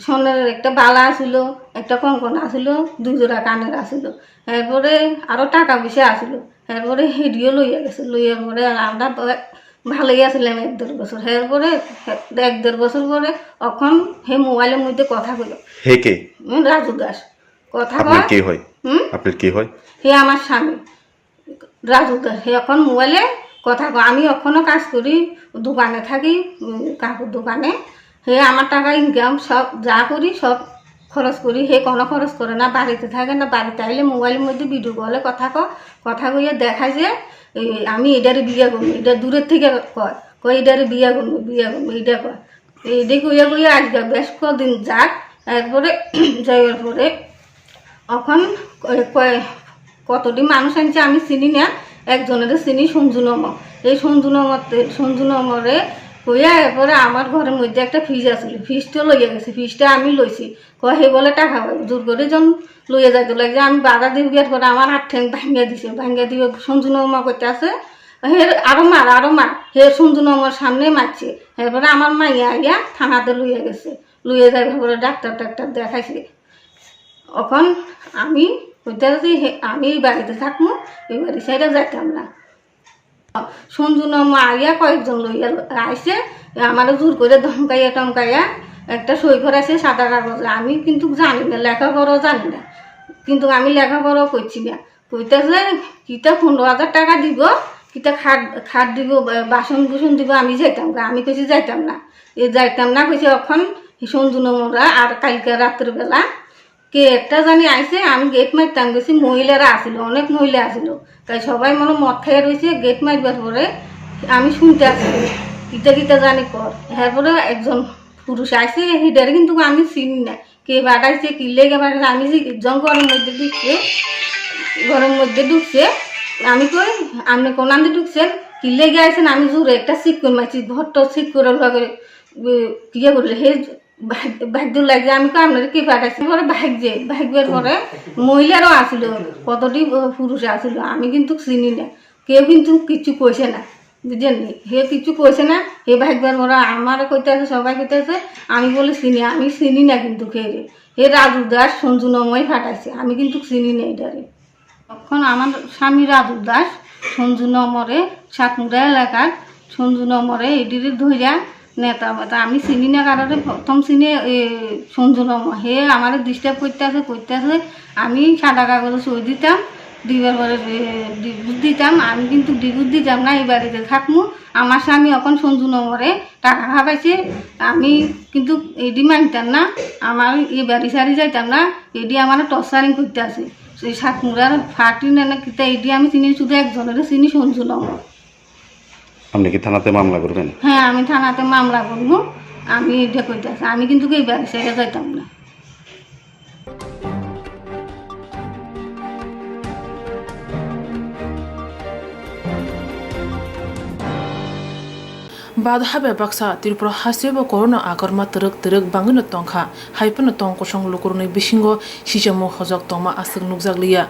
সোনার একটা বালা আসিল একটা কঙ্কন আসিল 2 জোড়া কানের আসিল এরপরে আরও টাকা পয়সা আসিল এরপরে হেডিও লইয়া গেছে লইয়ার পরে আমরা ভালোই আসলাম 1-1.5 বছর এরপরে 1-1.5 বছর পরে এখন হে মোবাইলের মধ্যে কথা কইল হে কে রাজু দাস কথা আপনার কি হয় আপনার কি হয় হে আমার স্বামী রাজু দাস হে এখন মোবাইলে কথা কয় আমি এখনও কাজ করি দোকানে থাকি কাকুর দোকানে হে আমার টাকা ইনকাম সব যা করি সব খরচ করি হে কোনো খরচ করে না বাড়িতে থাকে না বাড়িতে আইলে মোবাইলের মধ্যে ভিডিও কলে কথা কইয়া দেখায় যে আমি এটারে বিয়ে করবো এটা দূরের থেকে কয় এটারে বিয়ে করবো এইটা কয় এইটা কইয়া আসবে বেশ কদিন যাক এরপরে যাইবার পরে এখন কতটি মানুষ আনছে আমি চিনি না একজনের চিনি সঞ্জু নম এই সঞ্জু নমরে কইয়া এরপরে আমার ঘরের মধ্যে একটা ফ্রিজ আছিল, ফ্রিজটা লইয়া গেছে, ফ্রিজটা আমি লইছি, কয় হে বলে টাকা পাই, জোর করে যখন লইয়া যাইতে লাগে আমি বাধা দিয়ে গিয়ে পরে আমার হাত ঠ্যাং ভাঙ্গিয়া দিছে, ভাঙ্গিয়া দিয়ে সঞ্জু নমা করতে আছে, হে আরো মার হে সঞ্জু নমার সামনে মারছে। এরপরে আমার মাইয়া আইয়া থানাতে লইয়া গেছে, লইয়া যাই পরে ডাক্তার দেখাইছে। এখন আমি কইতে আমি এই বাড়িতে থাকবো, এই বাড়ি সাইডে যাইতাম না। সঞ্জু নমা আইয়া কয়েকজন লইয়া আইসে, আমার জোর করে ধমকাইয়া টমকাইয়া একটা সই করাইছে সাদা কাগজে। আমি কিন্তু জানি না, লেখাপড়াও জানি না, কিন্তু আমি লেখাপড়াও করছি না। কইতেছে কিতা 15,000 টাকা দিব, কিতা খাট দিব, বাসন বুসন দিব, আমি যাইতাম না। আমি কইছি যাইতাম না, যাইতাম না কইছি। এখন সঞ্জু নমরা আর কালকে রাত্রিবেলা কে একটা জানি আইসে, আমি গেট মারতাম গেছি, মহিলারা আসিল, অনেক মহিলা আসিল, তাই সবাই মনে মদ খাইয়ে রয়েছে। গেট মারবার পরে আমি শুনতে আসি কিতা জানি কর। এরপরে একজন পুরুষ আইসে, হিডারে কিন্তু আমি চিনি না, কে বাড়াইছে কি লেগে বাড়াইছে। আমি যে ঘরের মধ্যে ঢুকছে, আমি কই আপনি কোন আনতে ঢুকছেন, কি লেগে আইসেন। আমি জোরে একটা চিক করে মারছি, ঘরটা চিক করে কিয়া করলে হে ভাগ্য লাগে। আমি কই আপনার কে পাঠাইছি, পরে ভাগবার পরে মহিলারও আসিল, কতটি পুরুষ আসিল, আমি কিন্তু চিনি না, কেউ কিন্তু কিছু কইছে না, বুঝলেন, হে কিছু কইছে না। হে ভাগবার পরে আমার কইতে আছে, সবাই কইতে আছে, আমি বলে চিনি, আমি চিনি না কিন্তু হে রাজু দাস সঞ্জু নময় ফাটাইছে, আমি কিন্তু চিনি না এটারে। তখন আমার স্বামী রাজু দাস সঞ্জু নমরে সাতমুড়া এলাকার সঞ্জু নমরে এটির ধইরা নেতা মেতা, আমি চিনি না কারণে প্রথম চিনি সঞ্জু নম। হে আমার ডিস্টার্ব করতে আছে, আমি সাদা কাগজে সই দিতাম, দিবার পরে ডিগুজ দিতাম। আমি কিন্তু ডিগুজ দিতাম না, এই বাড়িতে থাকবো। আমার স্বামী এখন সঞ্জু নমরে টাকা খাওয়াইছে, আমি কিন্তু এডি মানতাম না, আমার এই বাড়ি সারি যাইতাম না, এডি আমার টর্চারিং করতে আছে। সেই সাতমুড়ার ফাটি না কিতা এডি আমি চিনি, শুধু একজনের চিনি, সঞ্জু নম। আপনি কি থানাতে মামলা করবেন? হ্যাঁ, আমি থানাতে মামলা করবো, আমি এটা কইতে আছি, আমি কিন্তু এই বাড়ি সাইডে যাইতাম না। Badha baksa Tripura haseba corona akarma terek bangino tongkha haipano tong kosong lukuruni bisingo sijamo hojok tongma asik nukjaglia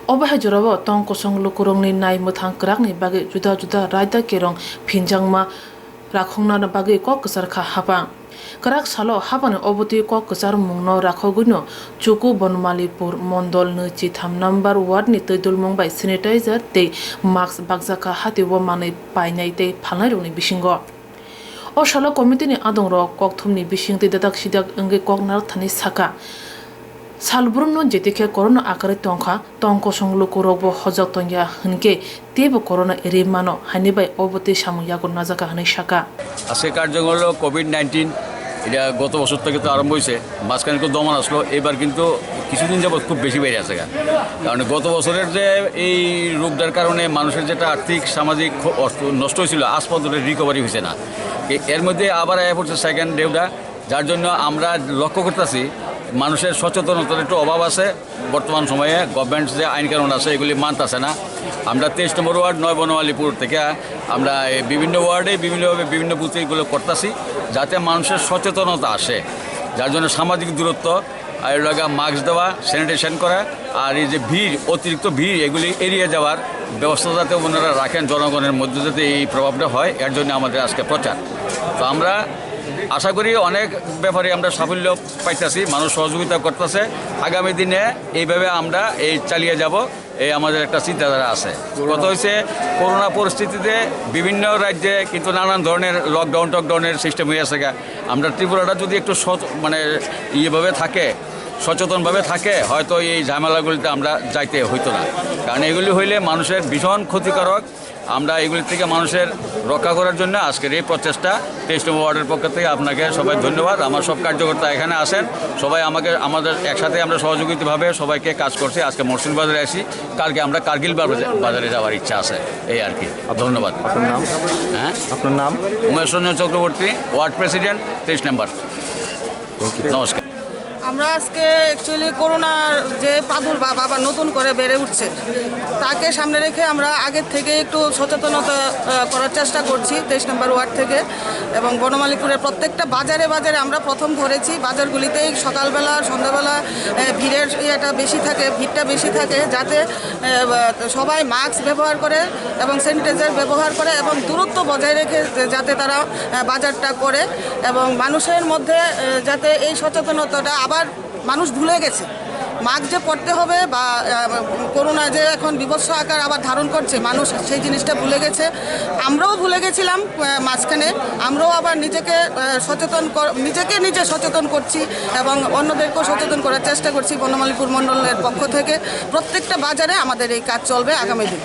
obahe jorabo tong kosong lukurungni nai muthang krakni bagi juda raida kerong phinjangma rakhongna bagi kok kesar kha hapa Karak salo hapane oboti kok kesar mungno rakhoguno Chuku Bonmalipur Mondol Nuchi Tham number ward ni Tedul Mumbai sanitizer te mask bagzaka hati wo mane painai te phalnai bisingo O shala committee ni adongro Koktwma bising te dadak sidak engge koknar thani saka Salburno jetike corona akare tongkha tongko songlo korogbo hojak tongya hunke tebo corona erimano hanibai oboti samu yagon najaka hani saka আজকে কার্যক্রম হলো COVID-19 এটা গত বছর থেকে তো আরম্ভ হয়েছে মাঝখানে একটু দমন আসলো এবার কিন্তু কিছুদিন যাবত খুব বেশি বেড়ে আছে কারণ গত বছরের যে এই রোগটার কারণে মানুষের যেটা আর্থিক সামাজিক নষ্ট হয়েছিল আজ পর্যন্ত রিকভারি হয়েছে না এর মধ্যে আবার আয়া পড়ছে সেকেন্ড ডেভটা যার জন্য আমরা লক্ষ্য করতেছি মানুষের সচেতনতার একটু অভাব আছে বর্তমান সময়ে গভর্নমেন্ট যে আইন কানুন আছে এগুলি মানতেছে না আমরা 23 নম্বর ওয়ার্ড 9 বনমালীপুর থেকে আমরা বিভিন্ন ওয়ার্ডে বিভিন্নভাবে বিভিন্ন বুথে এগুলো করতেছি যাতে মানুষের সচেতনতা আসে যার জন্য সামাজিক দূরত্ব আর লাগা মাস্ক দেওয়া স্যানিটেশন করা আর এই যে ভিড় অতিরিক্ত ভিড় এগুলি এড়িয়ে যাওয়ার ব্যবস্থা যাতে ওনারা রাখেন জনগণের মধ্যে যাতে এই প্রভাবটা হয় এর জন্য আমাদের আজকে প্রচার তো আমরা আশা করি অনেক ব্যাপারে আমরা সাফল্য পাইতেছি মানুষ সহযোগিতা করতেছে আগামী দিনে এইভাবে আমরা এই চালিয়ে যাব এই আমাদের একটা চিন্তাধারা আছে কত হয়েছে করোনা পরিস্থিতিতে বিভিন্ন রাজ্যে কিন্তু নানান ধরনের লকডাউনের সিস্টেম হয়ে আছে আমরা ত্রিপুরাটা যদি একটু মানে ইয়েভাবে থাকে সচেতনভাবে থাকে হয়তো এই ঝামেলাগুলিতে আমরা যাইতে হইতো না কারণ এগুলি হইলে মানুষের ভীষণ ক্ষতিকারক আমরা এগুলি থেকে মানুষের রক্ষা করার জন্য আজকের এই প্রচেষ্টা 23 নম্বর ওয়ার্ডের পক্ষ থেকে আপনাকে সবাই ধন্যবাদ আমার সব কার্যকর্তা এখানে আসেন সবাই আমাদের একসাথে আমরা সহযোগিতাভাবে সবাইকে কাজ করছি আজকে মরসুন বাজারে আসি কালকে আমরা কার্গিল বাজারে যাওয়ার ইচ্ছা আছে এই আর কি ধন্যবাদ আপনার নাম হ্যাঁ আপনার নাম উমেশ রঞ্জন চক্রবর্তী ওয়ার্ড প্রেসিডেন্ট 23 নম্বর নমস্কার আমরা আজকে অ্যাকচুয়ালি করোনার যে প্রাদুর্ভাব আবার নতুন করে বেড়ে উঠছে তাকে সামনে রেখে আমরা আগের থেকে একটু সচেতনতা করার চেষ্টা করছি 23 নম্বর ওয়ার্ড থেকে এবং বনমালীপুরের প্রত্যেকটা বাজারে বাজারে আমরা প্রথম ধরেছি বাজারগুলিতেই সকালবেলা সন্ধ্যাবেলা ভিড়ের ইয়েটা বেশি থাকে ভিড়টা বেশি থাকে যাতে সবাই মাস্ক ব্যবহার করে এবং স্যানিটাইজার ব্যবহার করে এবং দূরত্ব বজায় রেখে যাতে তারা বাজারটা করে এবং মানুষের মধ্যে যাতে এই সচেতনতাটা আবার মানুষ ভুলে গেছে মাস্ক যে পরতে হবে বা করোনা যে এখন বিভৎস আকার আবার ধারণ করছে মানুষ সেই জিনিসটা ভুলে গেছে আমরাও ভুলে গেছিলাম মাঝখানে আমরাও আবার নিজে সচেতন করছি এবং অন্যদেরকেও সচেতন করার চেষ্টা করছি বনমালীপুর মণ্ডলের পক্ষ থেকে প্রত্যেকটা বাজারে আমাদের এই কাজ চলবে আগামী দিন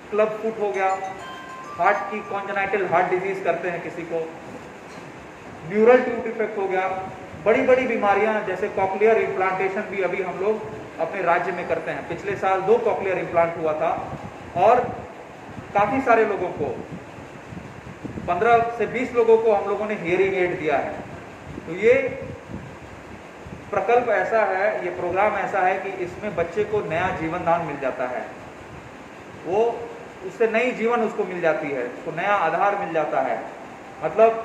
क्लब फुट हो गया, हार्ट की कॉन्जेनाइटल हार्ट डिजीज करते हैं किसी को, न्यूरल ट्यूब डिफेक्ट हो गया, बड़ी बड़ी बीमारियां जैसे कॉकलियर इम्प्लांटेशन भी अभी हम लोग अपने राज्य में करते हैं। पिछले साल 2 कॉकलियर इम्प्लांट हुआ था और काफ़ी सारे लोगों को 15 से 20 लोगों को हम लोगों ने हियरिंग एड दिया है। तो ये प्रकल्प ऐसा है, ये प्रोग्राम ऐसा है कि इसमें बच्चे को नया जीवन दान मिल जाता है, वो उससे नई जीवन उसको मिल जाती है, उसको नया आधार मिल जाता है। मतलब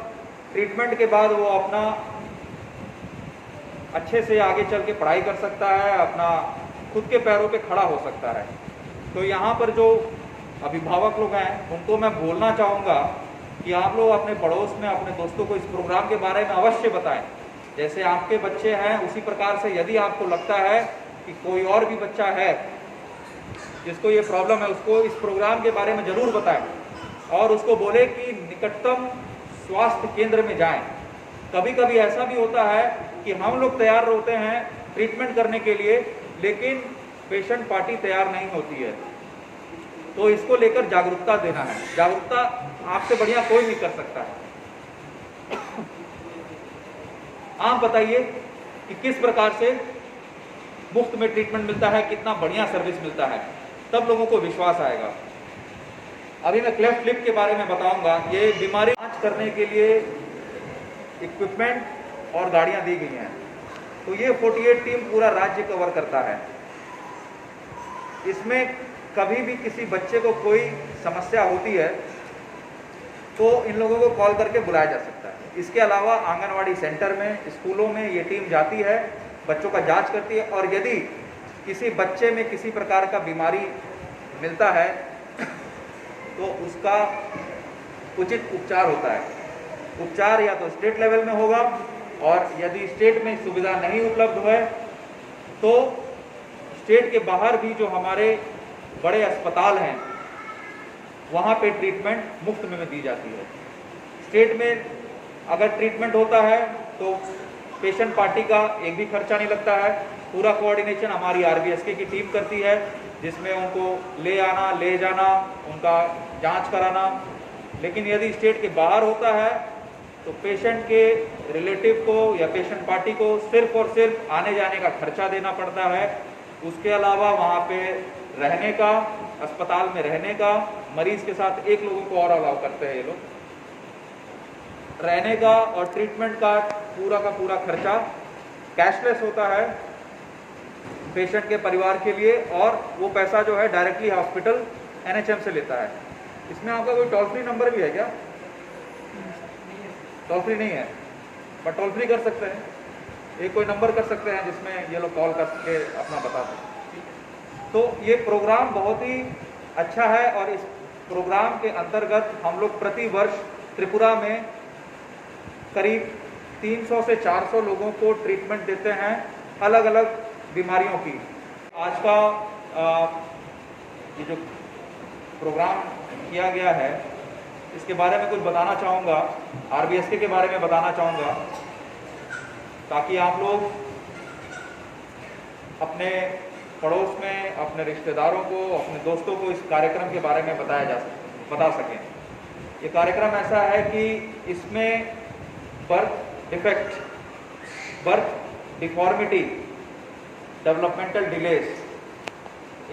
ट्रीटमेंट के बाद वो अपना अच्छे से आगे चल के पढ़ाई कर सकता है, अपना खुद के पैरों पे खड़ा हो सकता है। तो यहाँ पर जो अभिभावक लोग हैं उनको मैं बोलना चाहूँगा कि आप लोग अपने पड़ोस में अपने दोस्तों को इस प्रोग्राम के बारे में अवश्य बताएं। जैसे आपके बच्चे हैं उसी प्रकार से यदि आपको लगता है कि कोई और भी बच्चा है जिसको ये प्रॉब्लम है उसको इस प्रोग्राम के बारे में ज़रूर बताएं और उसको बोले कि निकटतम स्वास्थ्य केंद्र में जाएं। कभी कभी ऐसा भी होता है कि हम लोग तैयार होते हैं ट्रीटमेंट करने के लिए लेकिन पेशेंट पार्टी तैयार नहीं होती है। तो इसको लेकर जागरूकता देना है, जागरूकता आपसे बढ़िया कोई नहीं कर सकता है। आप बताइए कि किस प्रकार से मुफ्त में ट्रीटमेंट मिलता है, कितना बढ़िया सर्विस मिलता है, तब लोगों को विश्वास आएगा। अभी मैं क्लेफ्ट लिप के बारे में बताऊंगा। ये बीमारी जांच करने के लिए इक्विपमेंट और गाड़ियां दी गई हैं। तो ये 48 टीम पूरा राज्य कवर करता है। इसमें कभी भी किसी बच्चे को कोई समस्या होती है तो इन लोगों को कॉल करके बुलाया जा सकता है। इसके अलावा आंगनवाड़ी सेंटर में, स्कूलों में ये टीम जाती है, बच्चों का जांच करती है और यदि किसी बच्चे में किसी प्रकार का बीमारी मिलता है तो उसका उचित उपचार होता है। उपचार या तो स्टेट लेवल में होगा और यदि स्टेट में सुविधा नहीं उपलब्ध है तो स्टेट के बाहर भी जो हमारे बड़े अस्पताल हैं वहाँ पे ट्रीटमेंट मुफ्त में दी जाती है। स्टेट में अगर ट्रीटमेंट होता है तो पेशेंट पार्टी का एक भी खर्चा नहीं लगता है। पूरा कोऑर्डिनेशन हमारी आरबीएसके की टीम करती है जिसमें उनको ले आना, ले जाना, उनका जांच कराना। लेकिन यदि स्टेट के बाहर होता है तो पेशेंट के रिलेटिव को या पेशेंट पार्टी को सिर्फ और सिर्फ आने जाने का खर्चा देना पड़ता है। उसके अलावा वहाँ पे रहने का, अस्पताल में रहने का, मरीज के साथ 1 लोगों को और अलाउ करते हैं ये लोग। रहने का और ट्रीटमेंट का पूरा खर्चा कैशलेस होता है पेशेंट के परिवार के लिए, और वो पैसा जो है डायरेक्टली हॉस्पिटल NHM से लेता है। इसमें आपका कोई टोल फ्री नंबर भी है क्या? टोल फ्री नहीं है, पर टोल फ्री कर सकते हैं, एक कोई नंबर कर सकते हैं जिसमें ये लोग कॉल करके अपना बता सकते। तो ये प्रोग्राम बहुत ही अच्छा है, और इस प्रोग्राम के अंतर्गत हम लोग प्रति वर्ष त्रिपुरा में करीब 300 से 400 लोगों को ट्रीटमेंट देते हैं अलग अलग बीमारियों की। आज का ये जो प्रोग्राम किया गया है इसके बारे में कुछ बताना चाहूँगा, RBSK के बारे में बताना चाहूँगा, ताकि आप लोग अपने पड़ोस में अपने रिश्तेदारों को, अपने दोस्तों को इस कार्यक्रम के बारे में बता सकें। ये कार्यक्रम ऐसा है कि इसमें birth defect, birth deformity, developmental delays,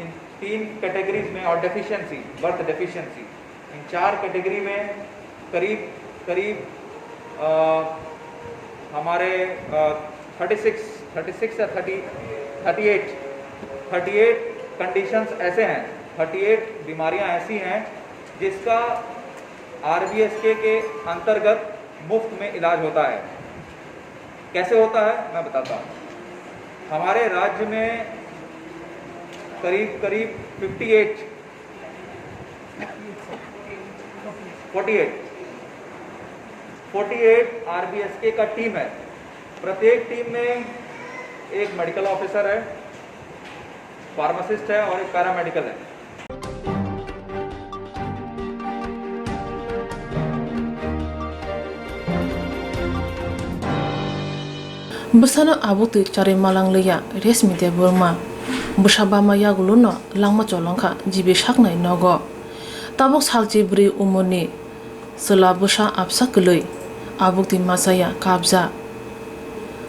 इन 3 कैटेगरीज में, और डेफिशिएंसी, बर्थ डेफिशिएंसी, इन 4 कैटेगरी में करीब हमारे 36 या 38 कंडीशंस ऐसे हैं, 38 बीमारियां ऐसी हैं जिसका RBSK के अंतर्गत मुफ्त में इलाज होता है। कैसे होता है मैं बताता हूँ। हमारे राज्य में करीब 48 RBSK का टीम है। प्रत्येक टीम में एक मेडिकल ऑफिसर है, फार्मासिस्ट है और एक पैरामेडिकल है। Besana abuti cari malang leya resmi de burma busaba maya guluno langma cholongka jibi saknai nogo tabuk salji bri umoni sela busa apsa keloi abukti masaya kabza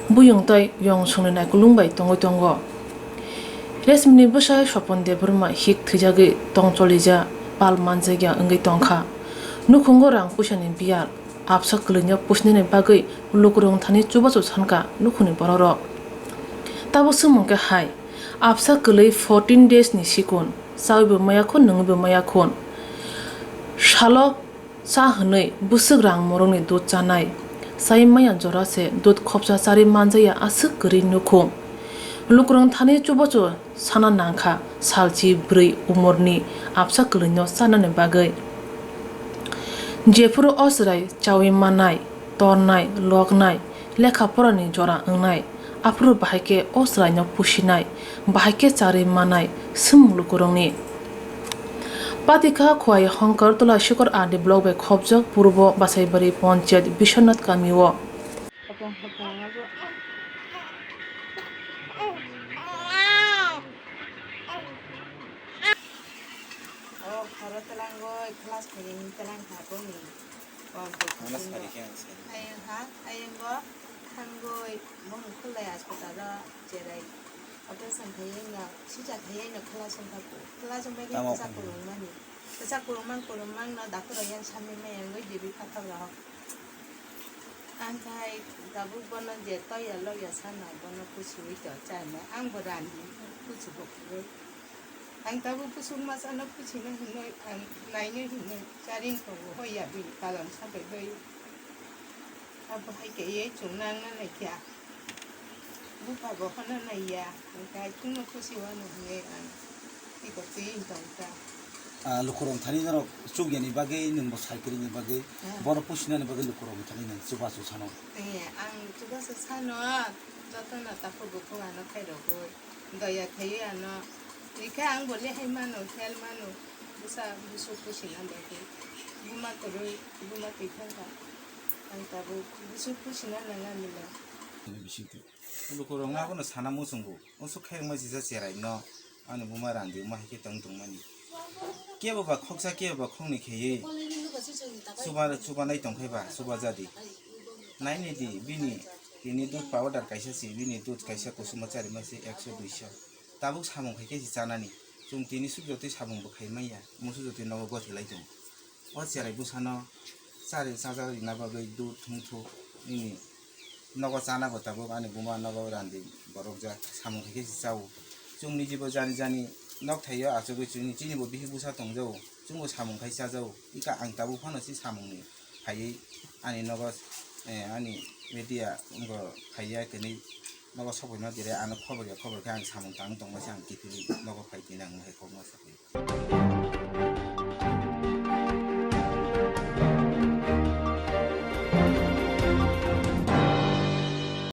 buyungtai yong sungnai kulungbai tongo resmi busa sopon de burma hik thijagi tongcholija pal manjega ngai tongkha nukhungo rang pusani biar apsa kelenya pusnine bagai lukurong thani chubachu sanka nukhuni bororo tabo sumongke hai apsa kelei 14 days ni sikon saibo maya khon nungbo maya khon shalo sa hnei busugrang morongni dut chanai sai maya jora se dut khopsa sari manjaya asuk gri nukhum lukurong thani chubachu sana nangkha salchi brei umorni apsa kelenyo sanane bagai जेफुरो असराय चावि मानाय तोरनाय लकनाय लेखा फरानि जरा अंनाय आफुरो बाहायके असरायनो पुसिनाय बाहायके चारि मानाय सोमलुकुरंनि पातिका खवाय हंकर तला शिखर आदि block बे खबजक पूर्व बासाइबारि panchayat Vishwanath गामिओ Angkai dabu bono je toya lo ya sana bono kusui to chana ang borani kusu bokwe ang dabu kusung masana kusina hinoi ang naine hinoi charin ko hoya bi kalam sabe doi abu hai ke ye chunang na kya bu pa bo hana na ya angkai chung kusi wa no he ang iko tin tonta lukurong thani jaro chugyani bagai nung cycling ni bagai boro pusina ni bagai lukurong thani ni chubasu sano ang chubasu sano jotona tapu buko ano khairo go daya khaye ano ika ang bole hai mano khel mano busa busu pusina bagai buma koroi buma tikanga ang tabu busu pusina nanga mila lukurong na kono sana musungbu osu khair ma jisa cherai no ani buma randi ma hike tang tungmani के बाबा खोक्सा के बाबा खोंनि खेये सुबा नाय तंखैबा सुबा जादि नायनि दि बिनि दूध powder कायसा सि बिनि दूध कायसा कुसुमा चारि मासे 100 200 ताबुक सामं खायके जानानि जों तिनि सुजोते सामं बखाय माया मुसु जोते नव गथि लायदों अ जेराय बुसानो सारे साजा रिना बागै दूध थुंथु ini नगद जाना बताबो आने बुमा नगद रान्दि बरक जा सामु खाइखे जाव जोंनि जेबो जानि जानि नक थायो आजोगै जोंनि जिनिबो बिहि बुसा दंजौ जोंबो सामु खाइसा जाव इका आं दाबो फानोसि सामुनि हायै आनि नगद आनि मेडिया उंग खाइया कनि नगद सफैना दिरे आनो खबर खा आं सामु तां दंमासे आं टिपि नगद फाइदिन आं हाय खबर